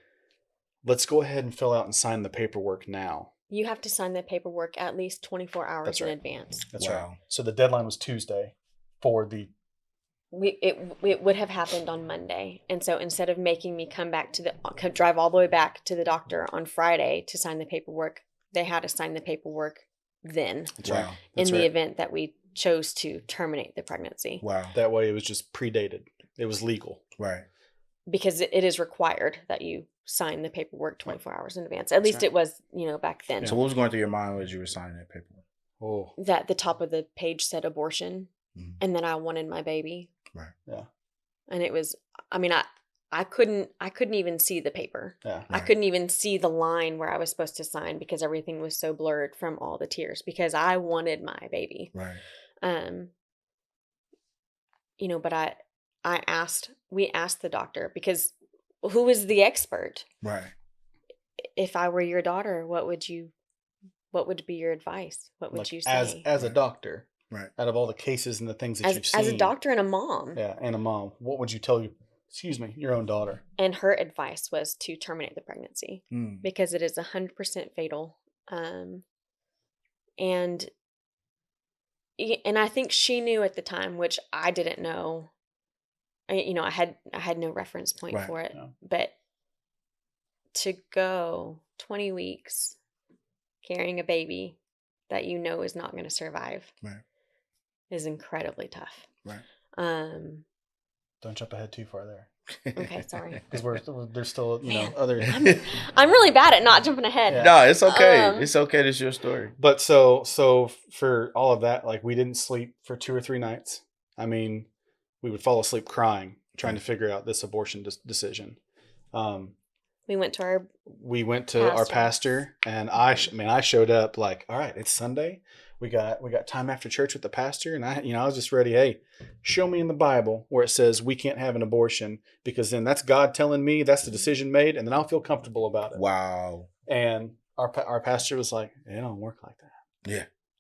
Let's go ahead and fill out and sign the paperwork now. You have to sign the paperwork at least 24 hours in advance. That's right. So the deadline was Tuesday for the... It would have happened on Monday. And so instead of making me drive all the way back to the doctor on Friday to sign the paperwork, they had to sign the paperwork then. That's right. In the event that we chose to terminate the pregnancy. Wow. That way it was just predated. It was legal. Right. Because it is required that you sign the paperwork 24 hours in advance. At least it was, back then. So what was going through your mind as you were signing that paperwork? Oh. That the top of the page said abortion, and then I wanted my baby. Right. Yeah. And it was, I couldn't even see the paper. Yeah. Right. I couldn't even see the line where I was supposed to sign because everything was so blurred from all the tears because I wanted my baby. Right. But we asked the doctor because who is the expert? Right. If I were your daughter, what would be your advice? What would you say? As a doctor, right? Out of all the cases and the things that you've seen. As a doctor and a mom. Yeah, and a mom. What would you tell your own daughter? And her advice was to terminate the pregnancy because it is 100% fatal. And I think she knew at the time, which I didn't know. I had no reference point for it. Yeah. But to go 20 weeks carrying a baby that is not going to survive is incredibly tough. Right. Don't jump ahead too far there. Okay, sorry. Because there's still other. I'm really bad at not jumping ahead. Yeah. No, it's okay. It's okay. It's your story. But so for all of that, we didn't sleep for 2 or 3 nights. We would fall asleep crying, trying to figure out this abortion decision. We went to our pastor, and I showed up all right, it's Sunday. We got time after church with the pastor, and I was just ready. Hey, show me in the Bible where it says we can't have an abortion, because then that's God telling me that's the decision made, and then I'll feel comfortable about it. Wow. And our pastor was like, it don't work like that.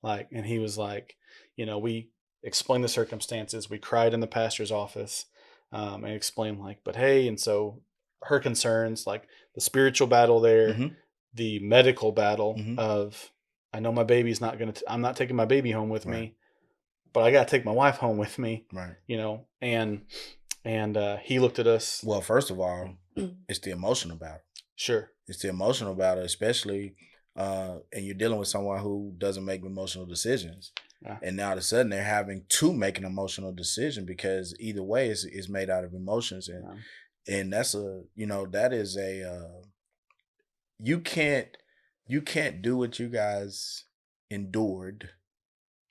Yeah. And he was like, we explained the circumstances. We cried in the pastor's office, and explained but hey, and so her concerns, the spiritual battle there, the medical battle of, I know my baby's I'm not taking my baby home with me, but I got to take my wife home with me. Right. And he looked at us. Well, first of all, it's the emotional battle. Sure. It's the emotional battle, especially, and you're dealing with someone who doesn't make emotional decisions. Yeah. And now all of a sudden they're having to make an emotional decision, because either way is made out of emotions. And that's that is you can't do what you guys endured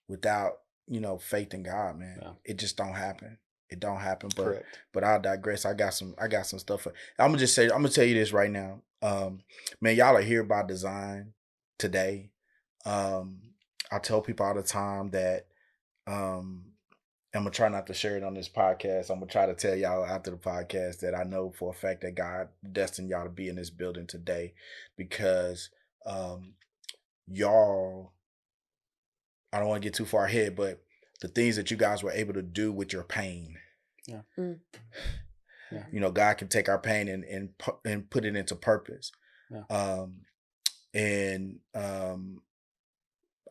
without, faith in God, man. Yeah. It just don't happen. It don't happen. But correct. But I'll digress. I got some stuff. I'm gonna tell you this right now. Man, y'all are here by design today. I tell people all the time that I'm gonna try not to share it on this podcast. I'm gonna try to tell y'all after the podcast that I know for a fact that God destined y'all to be in this building today, because y'all I don't want to get too far ahead, but the things that you guys were able to do with your pain. Yeah. Yeah. You know, God can take our pain and put it into purpose. Yeah.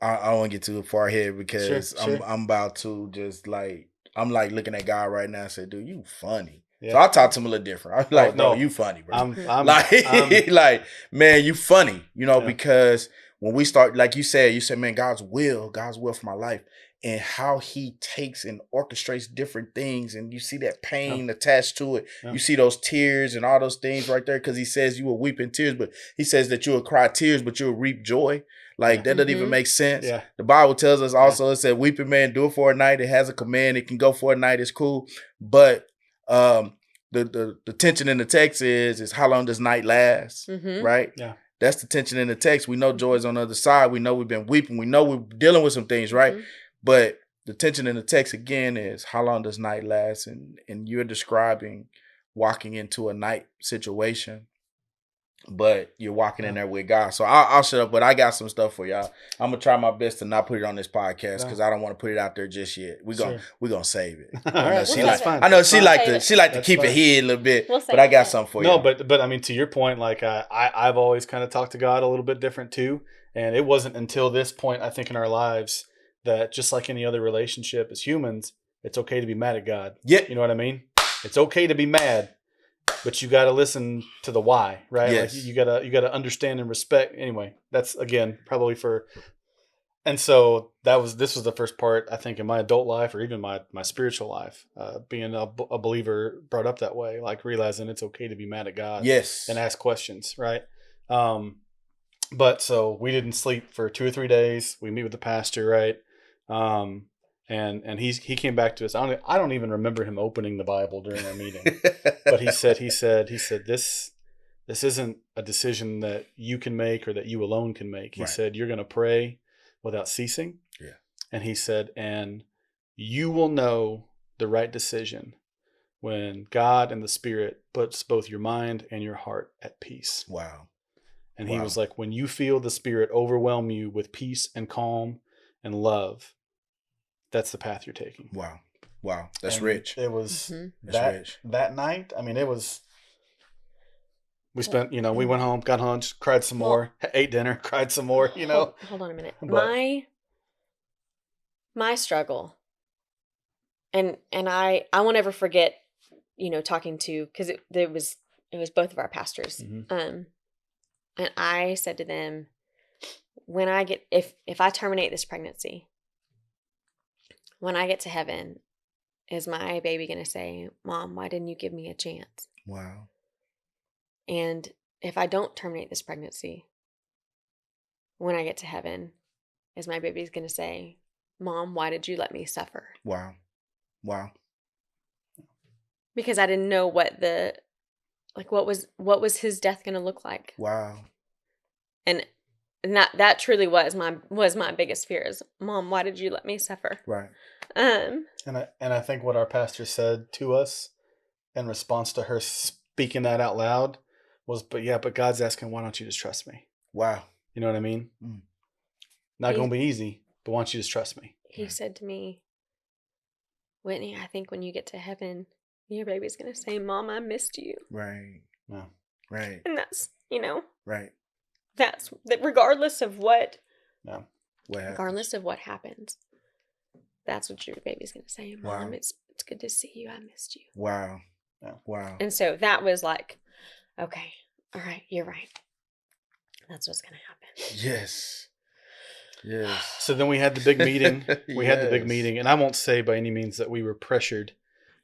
I don't want to get too far ahead because Sure. I'm about to just like, I'm like looking at God right now and say, dude, you funny. Yeah. So I talk to him a little different. I'm like, no, you funny, bro. I'm like, man, you funny, you know, because when we start, like you said, man, God's will for my life, and how he takes and orchestrates different things. And you see that pain attached to it. You see those tears and all those things right there. Cause he says you will weep in tears, but he says that you will cry tears, but you'll reap joy. Like that doesn't even make sense. Yeah. The Bible tells us also, it said, weeping may endure for a night. It has a command. It can go for a night. It's cool. But the tension in the text is how long does night last? Right? Yeah. That's the tension in the text. We know joy is on the other side. We know we've been weeping. We know we're dealing with some things, right? But the tension in the text again is how long does night last? And you're describing walking into a night situation, but you're walking in there with God. So I'll shut up, but I got some stuff for y'all. I'm gonna try my best to not put it on this podcast because I don't want to put it out there just yet. We're gonna save it. I know she like to keep it here a little bit, but I got something for you. No, but I mean, to your point, like I've always kind of talked to God a little bit different too, and it wasn't until this point I think in our lives that just like any other relationship as humans, it's okay to be mad at God. Yeah, you know what I mean. It's okay to be mad. But you got to listen to the why, right? Yes. Like you gotta understand and respect. Anyway, that's again probably for. And so this was the first part I think in my adult life or even my spiritual life, being a believer brought up that way, like realizing it's okay to be mad at God, yes, and ask questions, right? But so we didn't sleep for 2 or 3 days. We meet with the pastor, right? And he came back to us. I don't even remember him opening the Bible during our meeting, but he said this isn't a decision that you can make or that you alone can make. He said you're going to pray without ceasing. Yeah. And he said, and you will know the right decision when God and the Spirit puts both your mind and your heart at peace. Wow. And he was like, when you feel the Spirit overwhelm you with peace and calm and love, that's the path you're taking. Wow. That's rich. It was rich. That night. I mean, we spent, we went home, got home, just cried some more, ate dinner, cried some more, Hold on a minute. But, my struggle. And I won't ever forget, talking to, cause it was both of our pastors. And I said to them, when I get, if I terminate this pregnancy, when I get to heaven, is my baby going to say, Mom, why didn't you give me a chance? Wow. And if I don't terminate this pregnancy, when I get to heaven, is my baby's going to say, Mom, why did you let me suffer? Wow. Because I didn't know what was his death going to look like. Wow. And that truly was my biggest fear is, Mom, why did you let me suffer? Right. And I think what our pastor said to us in response to her speaking that out loud was, but God's asking, why don't you just trust me? Wow. You know what I mean? Not going to be easy, but why don't you just trust me? He said to me, Whitney, I think when you get to heaven, your baby's going to say, Mom, I missed you. Right. Yeah. Right. And that's, right. That's regardless of what, regardless of what happens, that's what your baby's going to say. Mom, it's good to see you. I missed you. Wow. Yeah. Wow. And so that was like, okay, all right, you're right. That's what's going to happen. Yes. So then we had the big meeting. Had the big meeting, and I won't say by any means that we were pressured,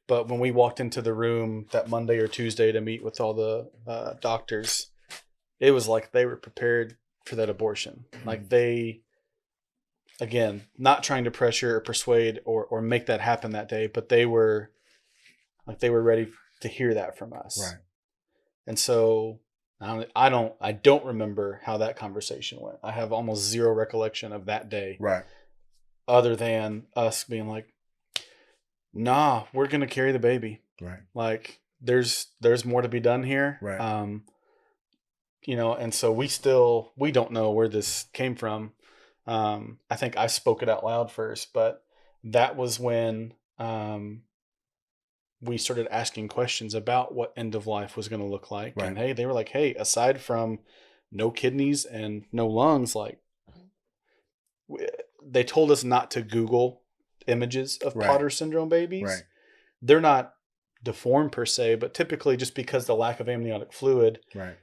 but when we walked into the room that Monday or Tuesday to meet with all the doctors, it was like they were prepared for that abortion. Like they, again, not trying to pressure or persuade or make that happen that day, but they were ready to hear that from us. Right. And so I don't remember how that conversation went. I have almost zero recollection of that day. Right. Other than us being like, nah, we're going to carry the baby. Right. Like there's more to be done here. Right. And so we don't know where this came from. I think I spoke it out loud first, but that was when we started asking questions about what end of life was going to look like. Right. And hey, they were like, hey, aside from no kidneys and no lungs, like they told us not to Google images of Right. Potter syndrome babies. Right. They're not deformed per se, but typically just because the lack of amniotic fluid, Right.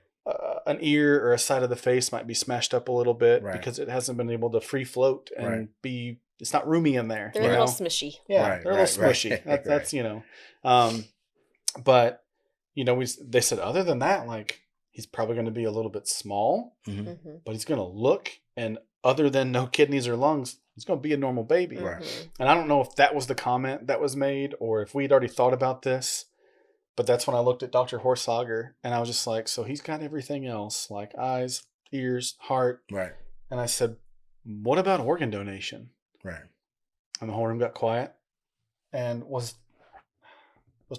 An ear or a side of the face might be smashed up a little bit Right. because it hasn't been able to free float and Right. be, it's not roomy in there. They're you a little know? smushy. Yeah, Right, they're a right, little smushy. right, That's right. But they said other than that, like he's probably going to be a little bit small, Mm-hmm. Mm-hmm. but he's going to look, and other than no kidneys or lungs, he's going to be a normal baby. Right. Mm-hmm. And I don't know if that was the comment that was made or if we'd already thought about this, but that's when I looked at Dr. Horsager and I was just like, so he's got everything else, like eyes, ears, heart. Right. And I said, what about organ donation? Right. And the whole room got quiet. And was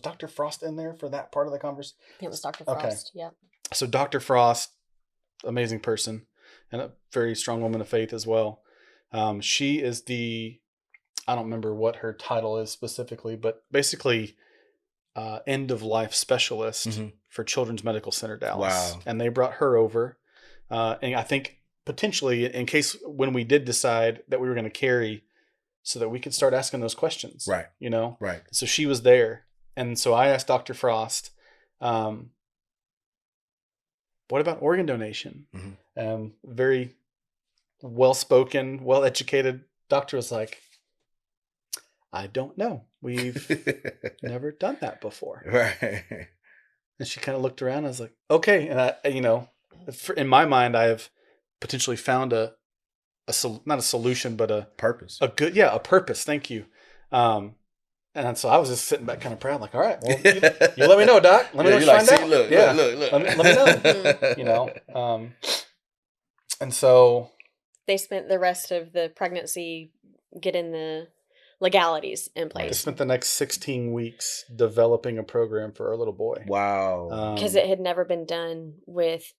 Dr. Frost in there for that part of the conversation? It was Dr. Okay. Frost. Yeah. So Dr. Frost, amazing person and a very strong woman of faith as well. She is I don't remember what her title is specifically, but basically end of life specialist for Children's Medical Center Dallas. Wow. And they brought her over. And I think potentially in case when we did decide that we were going to carry so that we could start asking those questions. Right. You know? Right. So she was there. And so I asked Dr. Frost, what about organ donation? Very well-spoken, well-educated doctor was like, I don't know. We've never done that before. Right. And she kind of looked around. I was like, okay. And I, in my mind, I have potentially found not a solution, but a Purpose. a purpose. Thank you. And so I was just sitting back kind of proud, like, all right, well, you let me know, doc. Let me know what you find out. Look. Let me know. And so They spent the rest of the pregnancy getting the legalities in I place spent the next 16 weeks developing a program for our little boy. Wow. because it had never been done with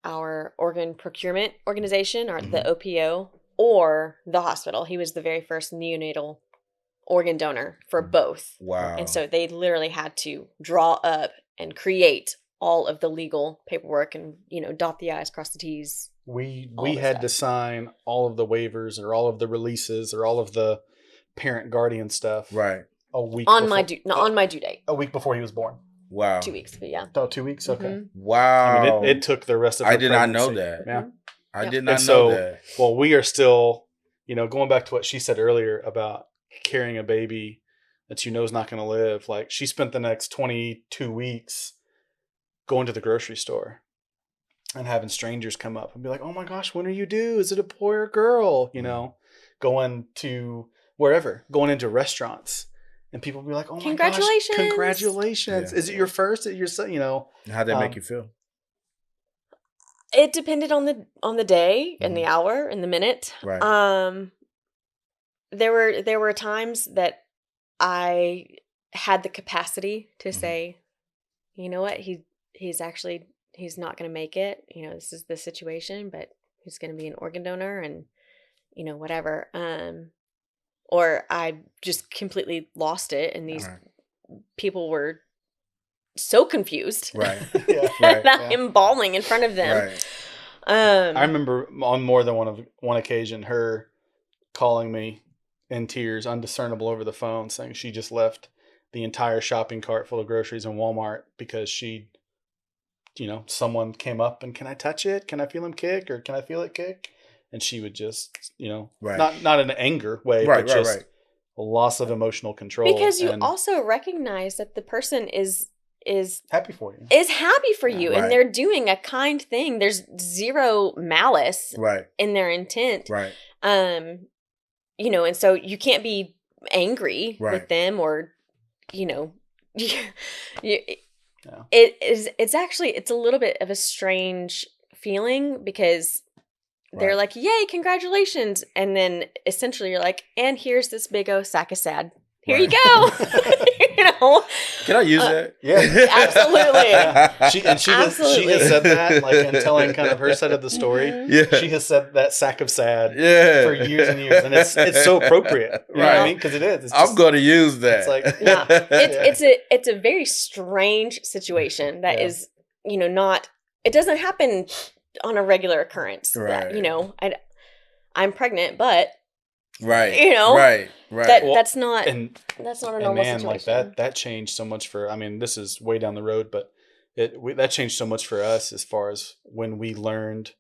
our organ procurement organization or the OPO or the hospital. He was the very first neonatal organ donor for both. Wow. And so they literally had to draw up and create all of the legal paperwork and, dot the I's, cross the T's. We all the had stuff. to sign all of the waivers or all of the releases or all of the parent guardian stuff. Right. A week on before, my due date. a week before he was born. Wow. 2 weeks, but yeah. Oh, 2 weeks. Okay. Mhm. Wow. I mean, it took the rest of. I her did not know pregnancy. that. Yeah. I Yep. did not And know so, that. well, we are still, going back to what she said earlier about carrying a baby that is not going to live. Like she spent the next 22 weeks going to the grocery store and having strangers come up and be like, "Oh my gosh, when are you due? Is it a boy or girl?" Going to wherever, going into restaurants, and people be like, "Oh my Congratulations. gosh, congratulations! Yeah. Is it your first? Is it your son?" How'd that make you feel? It depended on the day and the hour and the minute. Right. There were times that I had the capacity to say, you know what, he's not going to make it. This is the situation, but he's going to be an organ donor and, whatever. Or I just completely lost it. And these people were so confused. Right. That I'm bawling in front of them. Right. I remember on more than one occasion her calling me in tears, undiscernible over the phone, saying she just left the entire shopping cart full of groceries in Walmart because someone came up and, can I touch it? Can I feel him kick? Or can I feel it kick? And she would just, not in an anger way, but just a loss of emotional control. Because you also recognize that the person is happy for you. Is happy for you. Right. And they're doing a kind thing. There's zero malice in their intent. Right. And so you can't be angry with them or, it's a little bit of a strange feeling because they're like, yay, congratulations. And then essentially you're like, and here's this big old sack of sad. Here you go. You know, Can I use that? Yeah, absolutely. She has said that, like, in telling kind of her side of the story. Yeah. She has said that sack of sad Yeah. for years and years, and it's so appropriate. You know what I mean? Because it is. It's I'm going to use that. It's like Yeah, it's a very strange situation that is, not. It doesn't happen on a regular occurrence. Right. That, I'm pregnant, but right. Right. Well, That's not a and normal man, situation. like that changed so much for. I mean, this is way down the road, but that changed so much for us as far as when we learned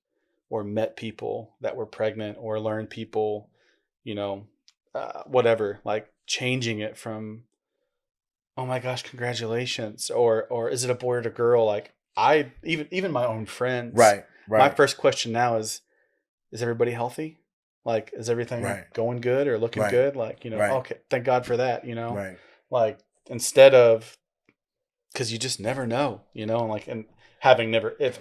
or met people that were pregnant or learned people, whatever, like changing it from, oh my gosh, congratulations, or is it a boy or a girl? Like I even my own friends, right. My first question now is everybody healthy? Like, is everything going good or looking good? Like, okay, thank God for that, Right. Like, instead of, because you just never know, and having never, if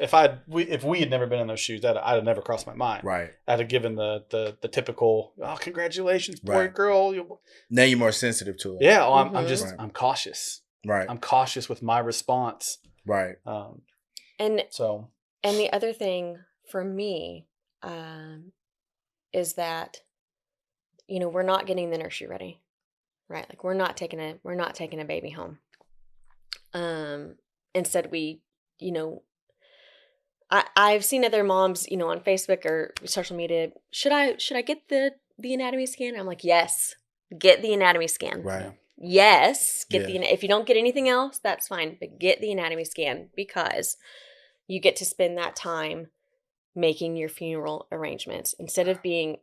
we had never been in those shoes, I'd have never crossed my mind. Right. I'd have given the typical, oh, congratulations, boy or girl. Now you're more sensitive to it. Yeah, I'm cautious. Right. I'm cautious with my response. Right. And so, the other thing for me, is that, we're not getting the nursery ready, right? Like we're not taking a baby home. Instead I've seen other moms, on Facebook or social media. Should I get the anatomy scan? I'm like, yes, get the anatomy scan. Right. Yes, if you don't get anything else, that's fine, but get the anatomy scan because you get to spend that time making your funeral arrangements instead of being,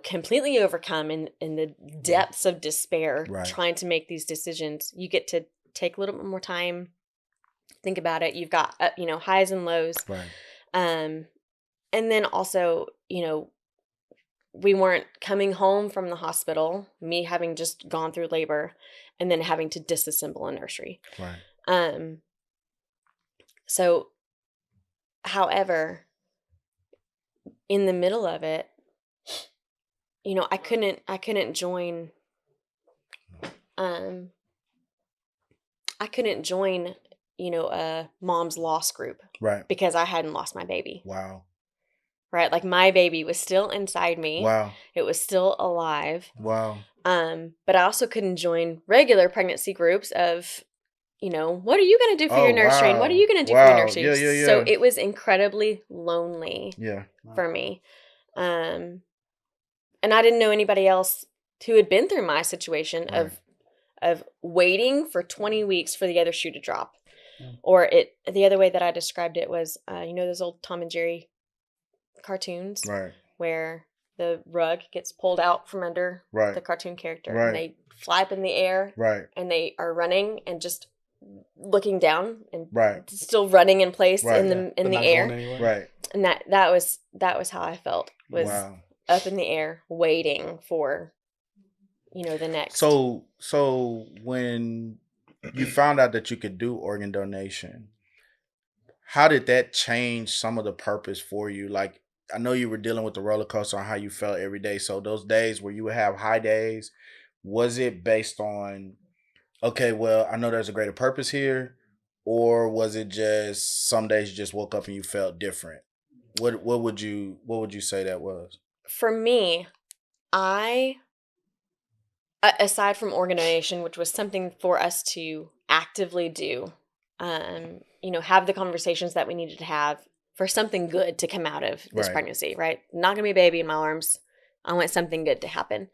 completely overcome in the depths of despair, trying to make these decisions. You get to take a little bit more time, think about it. You've got, highs and lows. Right. And then also, we weren't coming home from the hospital, me having just gone through labor and then having to disassemble a nursery. Right. So, however, in the middle of it, I couldn't join a mom's loss group. Right. Because I hadn't lost my baby. Wow. Right? Like my baby was still inside me. Wow. It was still alive. Wow. But I also couldn't join regular pregnancy groups of, what are you going to do for your nursery? And what are you going to do for your nursery? Yeah. So it was incredibly lonely for me. And I didn't know anybody else who had been through my situation of waiting for 20 weeks for the other shoe to drop. Yeah. Or the other way that I described it was, those old Tom and Jerry cartoons where the rug gets pulled out from under the cartoon character and they fly up in the air and they are running and just looking down and still running in place in the air. Right. And that was how I felt, was up in the air waiting for the next. So when you found out that you could do organ donation, how did that change some of the purpose for you? Like, I know you were dealing with the roller coaster on how you felt every day. So those days where you would have high days, was it based on, okay, well, I know there's a greater purpose here, or was it just some days you just woke up and you felt different? What would you say that was? For me, aside from organ donation, which was something for us to actively do, have the conversations that we needed to have for something good to come out of this pregnancy, right? Not gonna be a baby in my arms. I want something good to happen.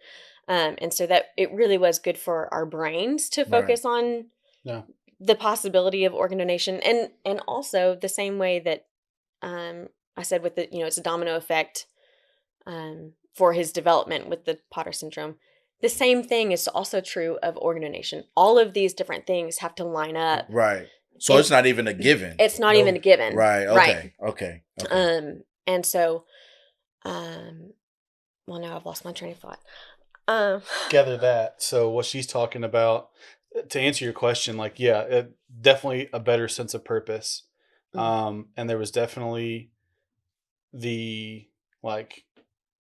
And so that it really was good for our brains to focus on the possibility of organ donation. And also the same way that I said with the, it's a domino effect for his development with the Potter syndrome. The same thing is also true of organ donation. All of these different things have to line up. Right. So it's not even a given. It's not even a given. Right. Okay. And so, well, now I've lost my train of thought. Gather that. So what she's talking about, to answer your question, like, definitely a better sense of purpose. And there was definitely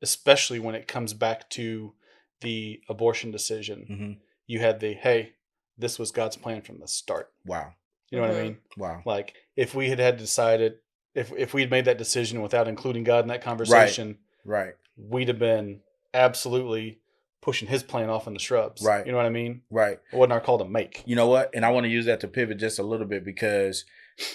especially when it comes back to the abortion decision, you had the, hey, this was God's plan from the start. Wow. You know what I mean? Wow. Like if we had decided, if we had made that decision without including God in that conversation, right, we'd have been absolutely pushing his plan off in the shrubs. Right. You know what I mean? Right. It wasn't our call to make. You know what? And I want to use that to pivot just a little bit because,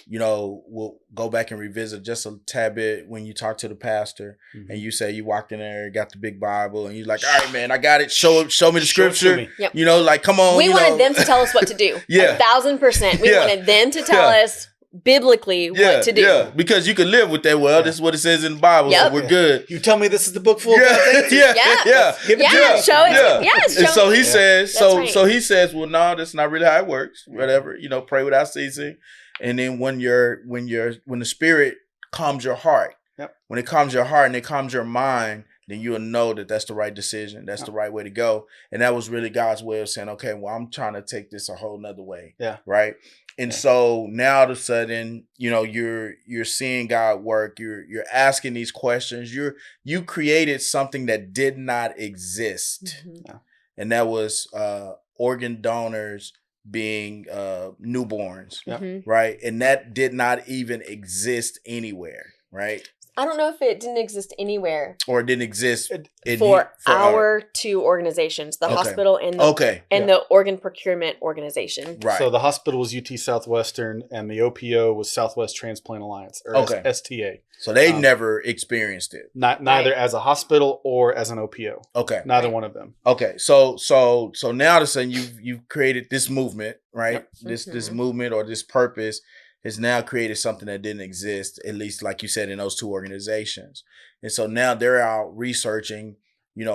we'll go back and revisit just a tad bit when you talk to the pastor and you say you walked in there, got the big Bible, and you're like, all right, man, I got it. Show me the scripture. Me. Yep. Like, come on. We wanted them to tell us what to do. Yeah. 1,000%. We wanted them to tell us biblically what to do. Yeah, because you can live with that. Well, this is what it says in the Bible, so we're good. You tell me this is the book full of God's answers? Show it. And so he says, right. so he says, well, no, that's not really how it works. Whatever, pray without ceasing. And then when the Spirit calms your heart, when it calms your heart and it calms your mind, then you'll know that that's the right decision. That's the right way to go. And that was really God's way of saying, okay, well, I'm trying to take this a whole nother way. Yeah. Right. And so now all of a sudden, you're seeing God work. You're asking these questions. You created something that did not exist. Mm-hmm. And that was organ donors being newborns. Mm-hmm. Right. And that did not even exist anywhere. Right. I don't know if it didn't exist anywhere. Or it didn't exist for our two organizations, the hospital and the organ procurement organization. Right. So the hospital was UT Southwestern and the OPO was Southwest Transplant Alliance, or STA. So they never experienced it. Neither as a hospital or as an OPO. Okay. Neither one of them. Okay. So now all of a sudden you've created this movement, right? Yep. This movement or this purpose has now created something that didn't exist, at least like you said, in those two organizations. And so now they're out researching,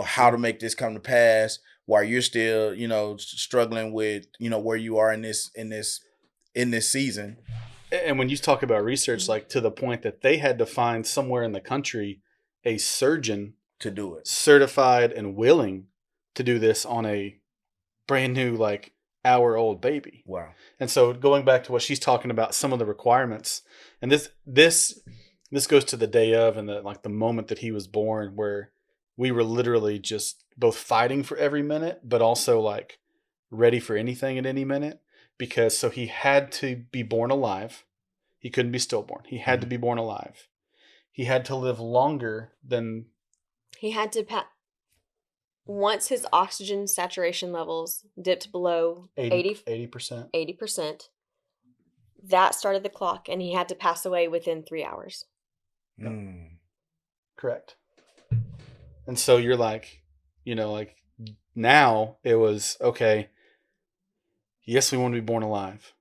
how to make this come to pass while you're still, struggling with, where you are in this season. And when you talk about research, like to the point that they had to find somewhere in the country a surgeon to do it, certified and willing to do this on a brand new, hour-old baby. Wow. And so going back to what she's talking about, some of the requirements, and this goes to the day of and the moment that he was born, where we were literally just both fighting for every minute, but also ready for anything at any minute, because so he had to be born alive. He couldn't be stillborn. He had to be born alive. He had to live longer than he had to once his oxygen saturation levels dipped below 80%, that started the clock, and he had to pass away within 3 hours. Correct. And so you're now it was, okay, yes, we want to be born alive,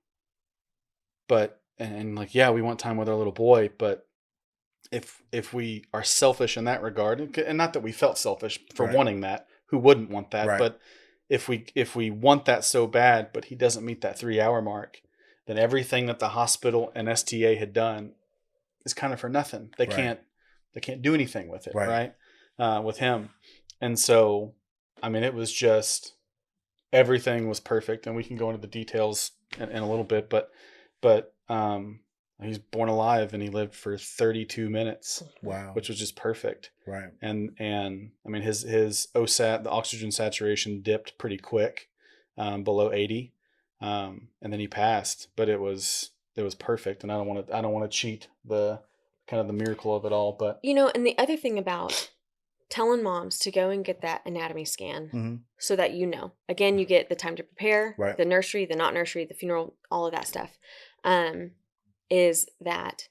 but, we want time with our little boy, but if we are selfish in that regard, and not that we felt selfish for wanting that, who wouldn't want that? Right. But if we want that so bad, but he doesn't meet that 3 hour mark, then everything that the hospital and STA had done is kind of for nothing. They can't do anything with it, right? With him. And so, it was just, everything was perfect, and we can go into the details in a little bit, but he's born alive and he lived for 32 minutes. Wow. Which was just perfect. Right. And his OSAT, the oxygen saturation, dipped pretty quick, below 80. And then he passed, but it was perfect. And I don't want to cheat the kind of the miracle of it all, but and the other thing about telling moms to go and get that anatomy scan, so that again, you get the time to prepare, the nursery, the not nursery, the funeral, all of that stuff, is that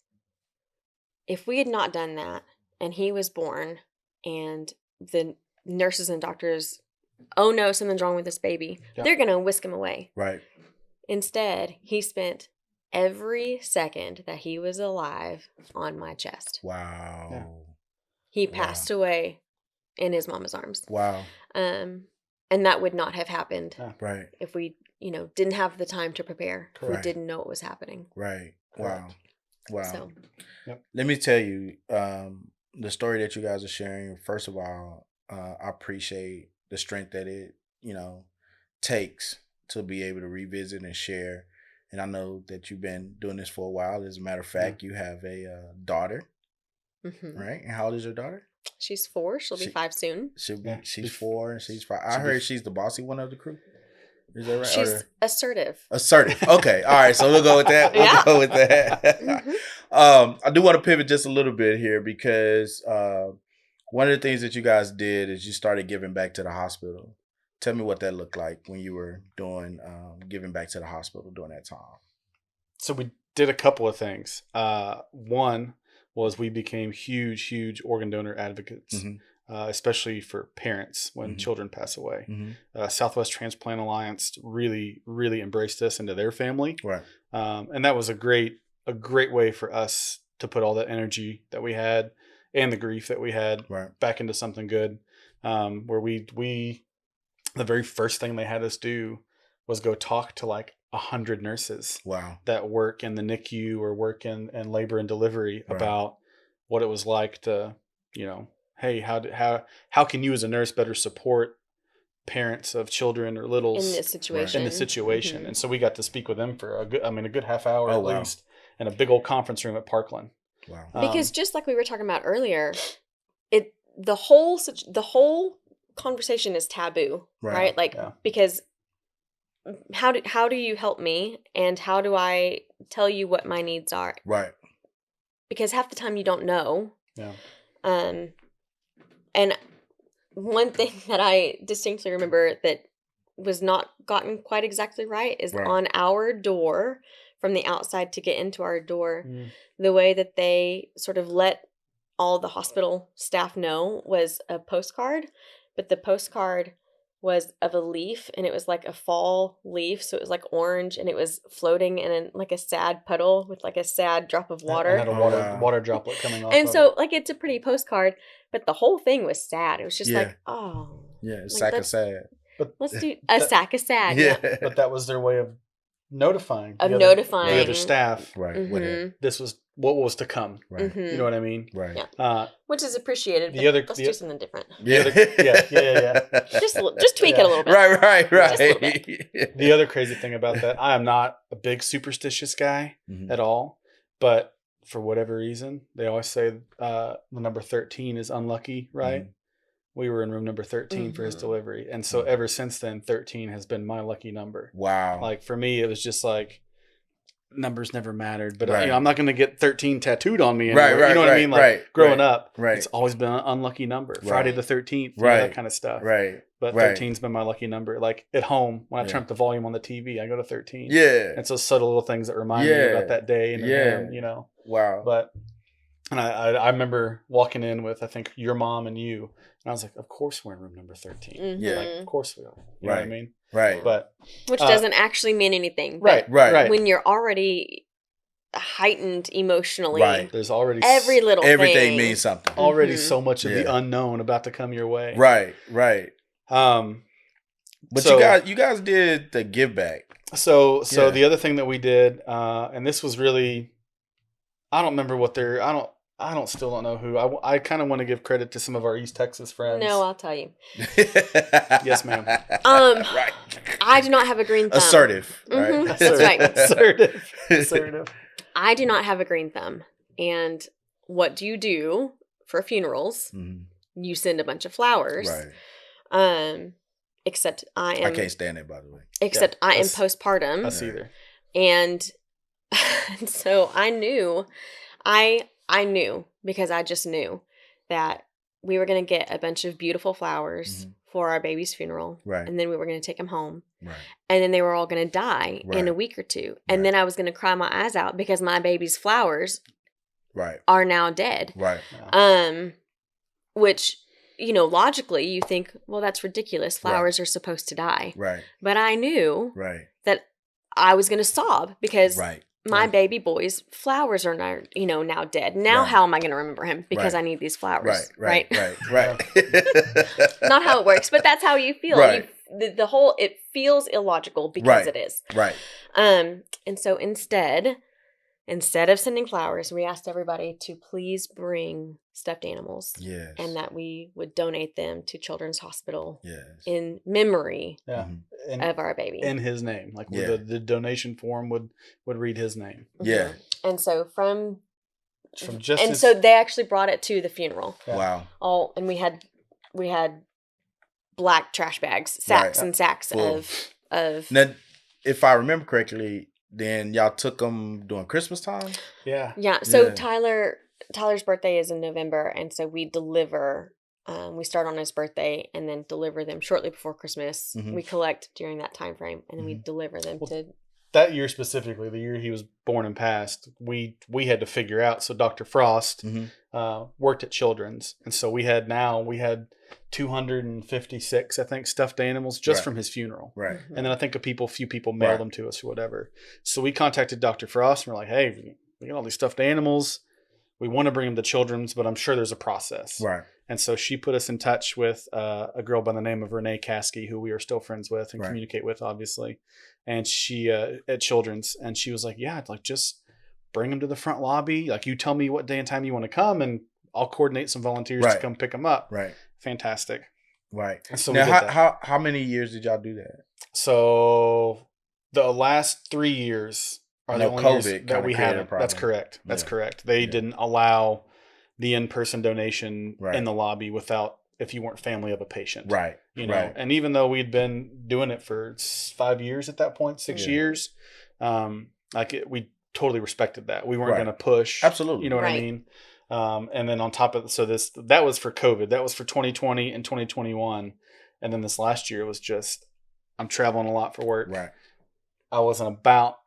if we had not done that and he was born and the nurses and doctors, oh no, something's wrong with this baby, they're going to whisk him away. Right. Instead, he spent every second that he was alive on my chest. Wow. Yeah. He passed away in his mama's arms. Wow. And that would not have happened if we, didn't have the time to prepare. If we didn't know what was happening. Right. Wow. Wow. So, let me tell you, the story that you guys are sharing. First of all, I appreciate the strength that it, takes to be able to revisit and share. And I know that you've been doing this for a while. As a matter of fact, you have a daughter, right? And how old is your daughter? She's 4. She'll be 5 soon. She's 4 and she's 5. I heard she's the bossy one of the crew. Is that right? She's assertive. Assertive. Okay. All right. So we'll go with that. We'll go with that. I do want to pivot just a little bit here because one of the things that you guys did is you started giving back to the hospital. Tell me what that looked like when you were doing giving back to the hospital during that time. So we did a couple of things. One was we became huge organ donor advocates, especially for parents when children pass away. Southwest Transplant Alliance really embraced us into their family, right? And that was a great way for us to put all that energy that we had and the grief that we had back into something good. Where we the very first thing they had us do was go talk to like 100 nurses that work in the NICU or work in labor and delivery about what it was like to, hey, how can you as a nurse better support parents of children or littles in this situation? And so we got to speak with them for a good half hour at least in a big old conference room at Parkland. Because just like we were talking about earlier, the whole conversation is taboo, right? Like because how do you help me, and how do I tell you what my needs are? Right. Because half the time you don't know. Yeah. And one thing that I distinctly remember that was not gotten quite exactly right is on our door from the outside to get into our door, the way that they sort of let all the hospital staff know was a postcard, but the postcard was of a leaf, and it was like a fall leaf, so it was like orange, and it was floating in like a sad puddle with like a sad drop of water. It had a water droplet coming off. And so like it's a pretty postcard, but the whole thing was sad. It was just like, oh. Yeah, sack of sad. But let's do a sack of sad. Yeah. But that was their way of notifying the other staff. Right. This was what was to come. Right. You know what I mean? Right. Yeah. Which is appreciated. Let's do something different. Yeah. Just tweak it a little bit. Right. Just a little bit. The other crazy thing about that, I am not a big superstitious guy at all, but for whatever reason, they always say the number 13 is unlucky, right? We were in room number 13 for his delivery. And so ever since then, 13 has been my lucky number. Wow. Like for me, it was just like numbers never mattered, but I'm not going to get 13 tattooed on me anymore. You know what I mean? Like growing up, it's always been an unlucky number. Friday the 13th, that kind of stuff. Right. But 13's been my lucky number. Like at home, when I turn up the volume on the TV, I go to 13. Yeah. It's those subtle little things that remind me about that day and Wow. But and I remember walking in with, I think, your mom and you. And I was like, of course we're in room number 13. Yeah. Like, of course we are. You know what I mean? Right. But which doesn't actually mean anything. Right. When you're already heightened emotionally, there's already everything thing means something. Already so much of the unknown about to come your way. Right. But so, you guys did the give back. So the other thing that we did, and this was really, I don't remember what I still don't know who. I kind of want to give credit to some of our East Texas friends. No, I'll tell you. Yes, ma'am. Right. I do not have a green thumb. Assertive. Right. That's right. Assertive. I do not have a green thumb. And what do you do for funerals? You send a bunch of flowers. Right. Except I can't stand it, by the way. Except I am postpartum. Us either. And so I knew because I just knew that we were going to get a bunch of beautiful flowers for our baby's funeral. Right. And then we were going to take them home. Right. And then they were all going to die in a week or two. And then I was going to cry my eyes out because my baby's flowers are now dead. Right. Which, logically you think, well, that's ridiculous. Flowers are supposed to die. Right. But I knew that I was going to sob because my baby boy's flowers are now dead. Now how am I going to remember him? Because I need these flowers. Right. Not how it works, but that's how you feel. Right. It feels illogical because it is. Right. And so instead of sending flowers, we asked everybody to please bring stuffed animals. Yes. And that we would donate them to Children's Hospital. Yes. In memory of our baby. In his name. Like the donation form would read his name. Yeah. And so so they actually brought it to the funeral. Yeah. Wow. And we had black trash bags, sacks and sacks of Now, if I remember correctly, then y'all took them during Christmas time. Yeah. yeah. So Yeah. Tyler's birthday is in November, and so we deliver. We start on his birthday and then deliver them shortly before Christmas. Mhm. We collect during that time frame, and then we Mhm. deliver them Well, to. That year specifically, the year he was born and passed, we had to figure out. So Dr. Frost Mhm. worked at Children's, and so we had 256, I think, stuffed animals just Right. from his funeral. Right. Mhm. And then I think few people mailed Right. them to us or whatever. So we contacted Dr. Frost and we're like, hey, we got all these stuffed animals. We want to bring them to Children's, but I'm sure there's a process. Right. And so she put us in touch with a girl by the name of Renee Caskey, who we are still friends with and Right. communicate with, obviously. And she at Children's, and she was like, "Yeah, like just bring them to the front lobby. Like you tell me what day and time you want to come, and I'll coordinate some volunteers to Right. come pick them up." Right. Fantastic. Right. And so Now, we did that. how many years did y'all do that? So the last 3 years are I the know only COVID years kinda that we created a haven't. That's problem. correct. That's Yeah. correct. They Yeah. didn't allow the in-person donation Right. in the lobby without if you weren't family of a patient. Right. You know, Right. and even though we'd been doing it for 5 years at that point, 6 Yeah. years, we totally respected that. We weren't Right. going to push. Absolutely. You know what I Right. mean? And then on top of that was for COVID. That was for 2020 and 2021. And then this last year was just, I'm traveling a lot for work. Right. I wasn't about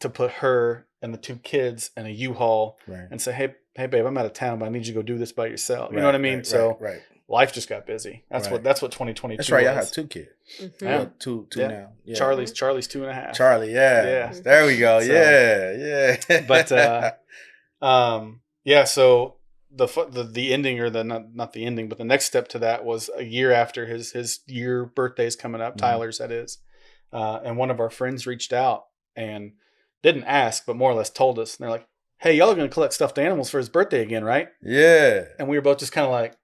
to put her and the 2 kids in a U-Haul Right. and say, hey, babe, I'm out of town, but I need you to go do this by yourself. You Right. know what I mean? Right. So Right. life just got busy. That's Right. what 2022 That's right. was. I have 2 kids. Mhm. Yeah. Two Yeah. now. Yeah. Charlie's 2.5. Charlie. Yeah. Yeah. There we go. So- Yeah. But yeah. So the ending, or the not the ending, but the next step to that was a year after his year birthday's coming up. Mhm. Tyler's, that is, and one of our friends reached out and didn't ask, but more or less told us. And they're like, "Hey, y'all are going to collect stuffed animals for his birthday again, right?" Yeah. And we were both just kind of like,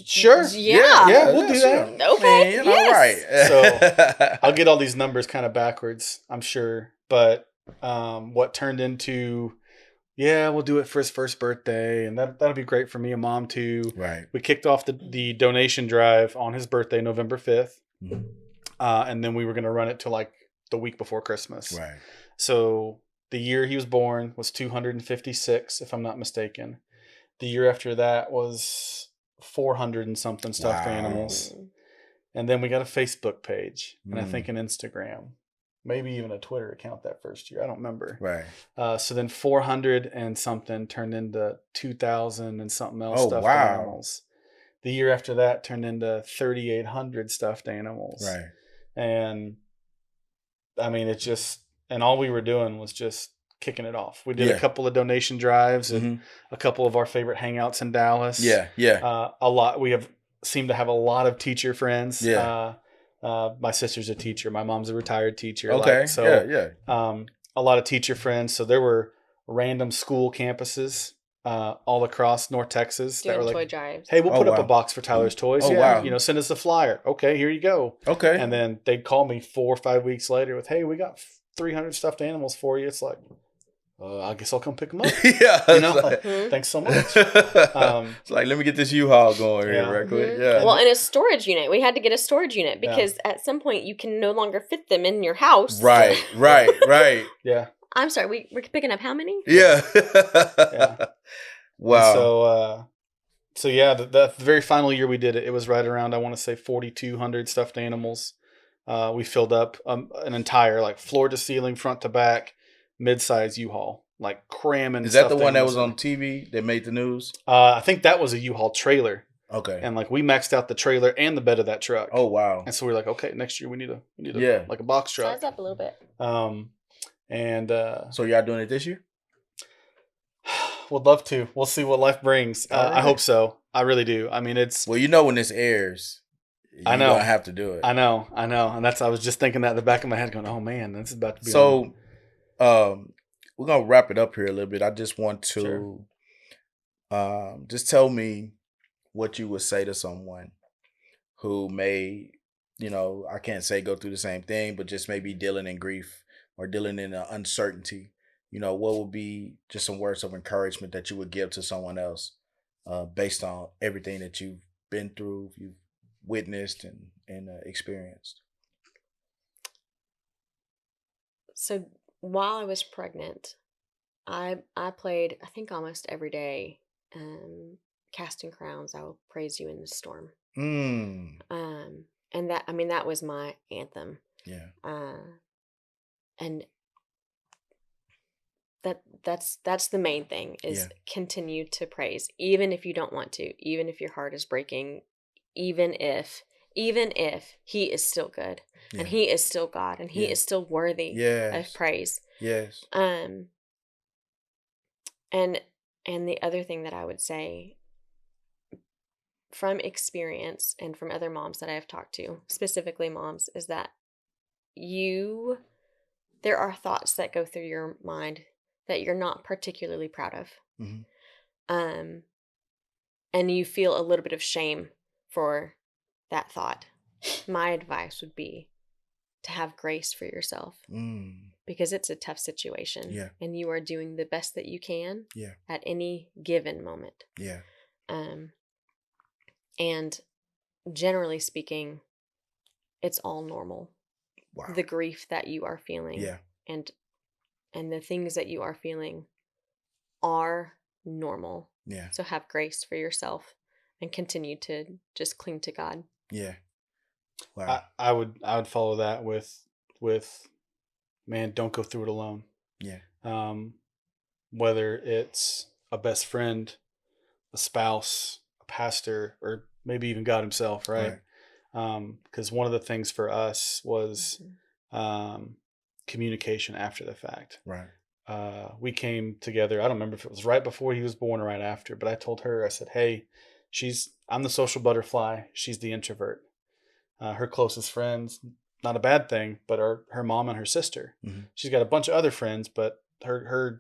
Sure. Yeah, we'll do sure. that. Okay, Man, yes. all right. I'll get all these numbers kind of backwards, I'm sure. But what turned into, yeah, we'll do it for his first birthday, and that'll be great for me and Mom too. Right. We kicked off the donation drive on his birthday, November 5th, Mhm. and then we were going to run it till like the week before Christmas. Right. So the year he was born was 256, if I'm not mistaken. The year after that was 400 and something stuffed Wow. animals. And then we got a Facebook page, and I Mm. think an Instagram, maybe even a Twitter account that first year. I don't remember. Right. So then 400 and something turned into 2,000 and something else Oh, stuffed wow. animals. The year after that turned into 3,800 stuffed animals. Right. And I mean, it just, and all we were doing was just kicking it off. We did a Yeah. couple of donation drives and Mhm. a couple of our favorite hangouts in Dallas. Yeah. Yeah. A lot. We seem to have a lot of teacher friends. Yeah. My sister's a teacher. My mom's a retired teacher. Okay. So Yeah. a lot of teacher friends. So there were random school campuses all across North Texas that Doing were toy like, drives. "Hey, we'll Oh, put up wow. a box for Tyler's toys. Oh, Yeah, wow. send us a flyer. Okay, here you go." Okay. And then they'd call me 4 or 5 weeks later with, "Hey, we got 300 stuffed animals for you." It's like, I guess I'll come pick them up. Yeah. You know, It's like, Mhm. thanks so much. it's like, let me get this U-Haul going Yeah. here real quick. Mhm. Yeah. Well, and a storage unit. We had to get a storage unit Yeah. because at some point you can no longer fit them in your house. Right. Right. Yeah. I'm sorry, we're picking up how many? Yeah. Yeah. Wow. And so yeah, the very final year we did it, it was right around, I want to say 4,200 stuffed animals. We filled up an entire, like, floor to ceiling, front to back, mid-size U-Haul, like cramming. Is that the stuffed one that was animals on TV that made the news? in. I think that was a U-Haul trailer, Okay. and like we maxed out the trailer and the bed of that truck. Oh, wow. And so we're like, okay, next year we need a Yeah. like a box truck. Size up a little bit. And So y'all doing it this year? would love to. We'll see what life brings. All right. I hope so. I really do. I mean, it's. Well, you know when this airs, I you're know. gonna have to do it. I know, and I was just thinking that in the back of my head, going, "Oh man, this is about to be." So, we're gonna wrap it up here a little bit. I just want to, just tell me what you would say to someone who may, I can't say go through the same thing, but just maybe dealing in grief or dealing in uncertainty. What would be just some words of encouragement that you would give to someone else, based on everything that you've been through, you've witnessed and experienced? So while I was pregnant, I played, I think, almost every day. Casting crowns, I will praise you in the storm. And that was my anthem. Yeah. And that's the main thing is continue to praise, even if you don't want to, even if your heart is breaking, even if he is still good and he is still God and he is still worthy of praise. Yes. And the other thing that I would say from experience and from other moms that I have talked to, specifically moms, is that there are thoughts that go through your mind that you're not particularly proud of. Mm-hmm. And you feel a little bit of shame for that thought. My advice would be to have grace for yourself. Because it's a tough situation. Yeah. And you are doing the best that you can at any given moment. Yeah. And generally speaking, it's all normal. Wow. The grief that you are feeling. Yeah. And the things that you are feeling are normal. Yeah. So have grace for yourself and continue to just cling to God. Yeah. Wow. I would follow that with man, don't go through it alone. Yeah. Whether it's a best friend, a spouse, a pastor, or maybe even God himself, right? Because one of the things for us was communication after the fact. Right. We came together. I don't remember if it was right before he was born or right after, but I told her, I said, hey, I'm the social butterfly. She's the introvert. Her closest friends, not a bad thing, but are her mom and her sister. Mm-hmm. She's got a bunch of other friends, but her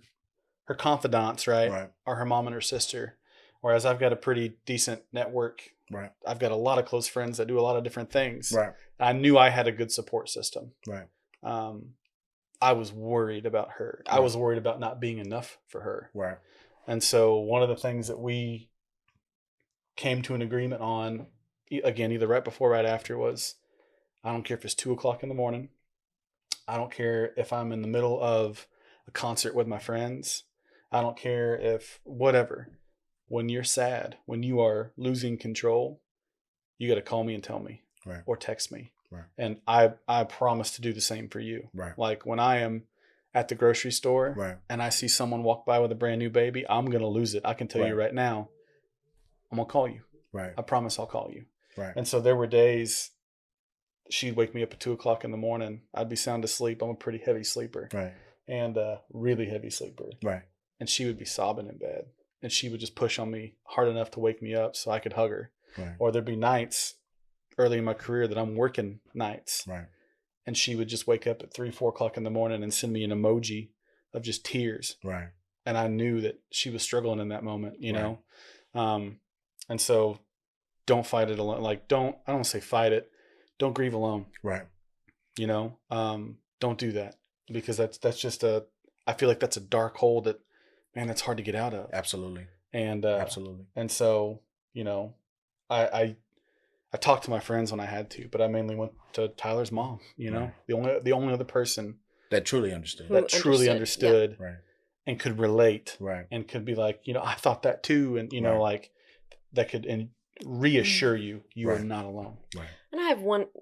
confidants, right, are her mom and her sister. Whereas I've got a pretty decent network. Right. I've got a lot of close friends that do a lot of different things. Right. I knew I had a good support system. Right. I was worried about her. Right. I was worried about not being enough for her. Right. And so one of the things that we came to an agreement on, again, either right before or right after, was I don't care if it's 2:00 in the morning. I don't care if I'm in the middle of a concert with my friends. I don't care if whatever. When you're sad, when you are losing control, you got to call me and tell me, or text me. Right. And I promise to do the same for you. Right. Like when I am at the grocery store and I see someone walk by with a brand new baby, I'm going to lose it. I can tell you right now, I'm going to call you. Right. I promise I'll call you. Right. And so there were days she'd wake me up at 2:00 in the morning. I'd be sound asleep. I'm a pretty heavy sleeper. Right. And really heavy sleeper. Right. And she would be sobbing in bed. And she would just push on me hard enough to wake me up so I could hug her. Right. Or there'd be nights early in my career that I'm working nights. Right. And she would just wake up at 3-4 in the morning and send me an emoji of just tears. Right. And I knew that she was struggling in that moment, you know? And so don't fight it alone. Like, I don't want to say fight it. Don't grieve alone. Right. You know, don't do that, because that's just I feel like that's a dark hole that, man, that's hard to get out of. Absolutely. And absolutely. And so, you know, I talked to my friends when I had to, but I mainly went to Tyler's mom, you know, the only other person that truly understood. Right. And could relate. Right. And could be like, you know, I thought that too. And, you know, like that could reassure you are not alone. Right. And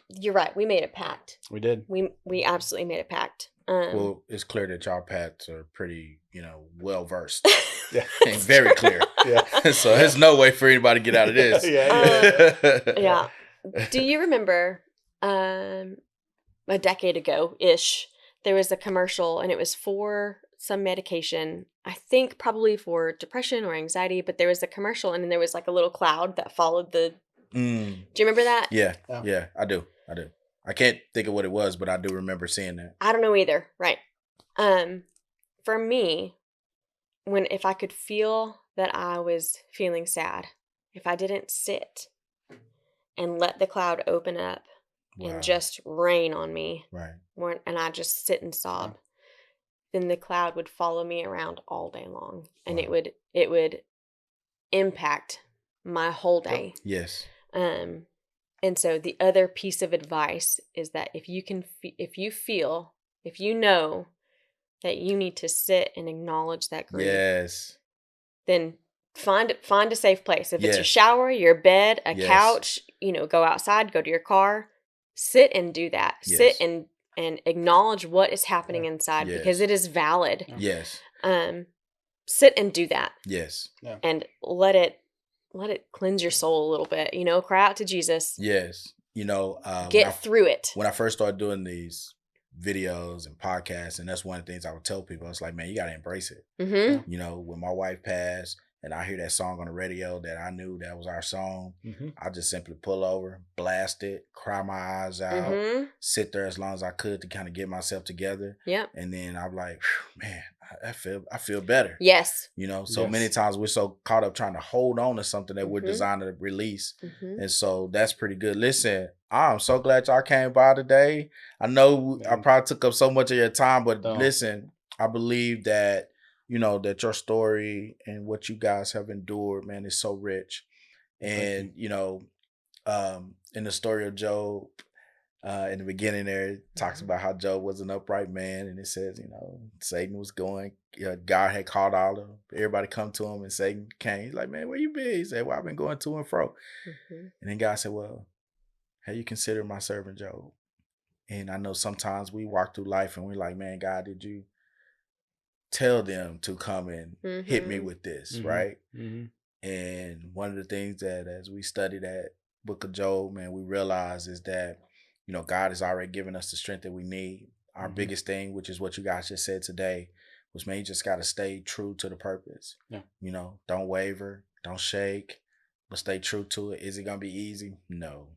you're right. We made a pact. We did. We absolutely made a pact. Well, it's clear that y'all pacts are pretty, you know, well versed. Yeah. And very clear. Yeah. So there's no way for anybody to get out of this. Yeah. Do you remember a decade ago-ish, there was a commercial and it was for some medication, I think probably for depression or anxiety, but there was a commercial and then there was like a little cloud that followed the... Do you remember that? Yeah. Yeah, I do. I can't think of what it was, but I do remember seeing that. I don't know either. Right. For me, if I could feel that I was feeling sad, if I didn't sit and let the cloud open up and just rain on me, and I just sit and sob, then the cloud would follow me around all day long, and it would impact my whole day. Yes. And so the other piece of advice is that if you feel if you know that you need to sit and acknowledge that grief, Yes. then find a safe place. If it's your Yes. shower, your bed, a Yes. couch, go outside, go to your car, sit and do that. Yes. Sit and acknowledge what is happening inside Yes. because it is valid. Yes. Sit and do that. Yes. Yeah. And let it cleanse your soul a little bit. Cry out to Jesus. Yes. Get through it. When I first started doing these videos and podcasts, and that's one of the things I would tell people, it's like, man, you got to embrace it. Mm-hmm. When my wife passed and I hear that song on the radio that I knew that was our song, I just simply pull over, blast it, cry my eyes out, sit there as long as I could to kind of get myself together. Yeah. And then I'm like, man, I feel better. Yes. So many times we're so caught up trying to hold on to something that we're designed to release. And so that's pretty good. Listen, I'm so glad y'all came by today. I know I probably took up so much of your time, but listen, I believe that, that your story and what you guys have endured, man, is so rich. And, in the story of Job, in the beginning there, it talks about how Job was an upright man. And it says, Satan was going, God had called everybody come to him, and Satan came. He's like, man, where you been? He said, well, I've been going to and fro. And then God said, well, have you considered my servant Job? And I know sometimes we walk through life and we're like, man, God, did you tell them to come and hit me with this, right? And one of the things that as we study that book of Job, man, we realize is that, God has already given us the strength that we need. Our biggest thing, which is what you guys just said today, was, man, you just got to stay true to the purpose. Yeah. Don't waver, don't shake, but stay true to it. Is it going to be easy? No.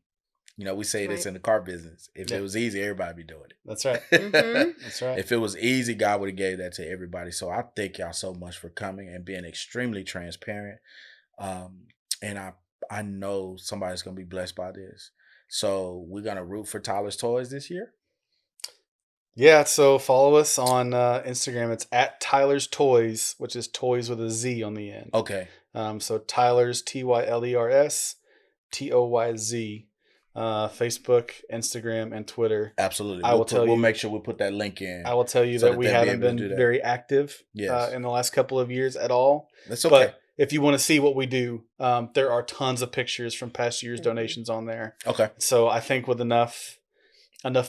We say this in the car business. If it was easy, everybody be doing it. That's right. That's right. If it was easy, God would have gave that to everybody. So I thank y'all so much for coming and being extremely transparent. And I know somebody's going to be blessed by this. So we're going to root for Tyler's Toys this year? Yeah, so follow us on Instagram. It's at Tyler's Toys, which is toys with a Z on the end. Okay. So Tyler's, TYLERS, TOYZ. Facebook, Instagram, and Twitter. Absolutely. We'll make sure we put that link in. I will tell you that we haven't been very active in the last couple of years at all. That's okay. But if you want to see what we do, there are tons of pictures from past years' donations on there. Okay. So I think with enough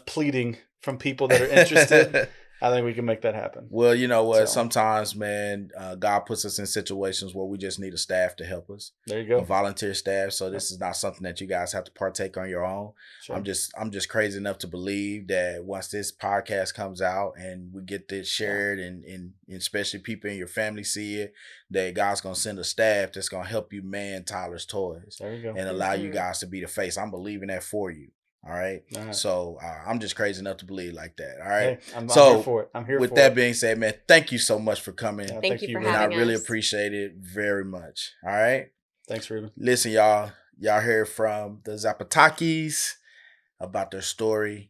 pleading from people that are interested, I think we can make that happen. Well, you know what? Sometimes, man, God puts us in situations where we just need a staff to help us. There you go. A volunteer staff. So this is not something that you guys have to partake on your own. Sure. I'm just crazy enough to believe that once this podcast comes out and we get this shared and especially people in your family see it, that God's going to send a staff that's going to help you man Tyler's Toys. There you go. And allow you guys to be the face. I'm believing that for you. All right. So I'm just crazy enough to believe like that. All right. Hey, I'm here for it. I'm here for it. With that being said, man, thank you so much for coming. Thank you for having us. And I really us. appreciate it very much. All right. Thanks, Ruben. Listen, y'all heard from the Zapotokys about their story.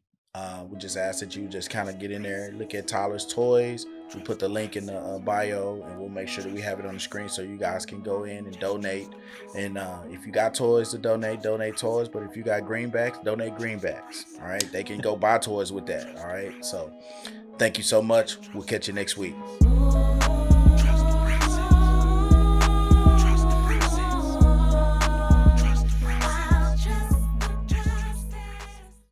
We just ask that you just kind of get in there, look at Tyler's Toys. We put the link in the bio, and we'll make sure that we have it on the screen so you guys can go in and donate. And if you got toys to donate toys. But if you got greenbacks, donate greenbacks. All right, they can go buy toys with that. All right, so thank you so much. We'll catch you next week.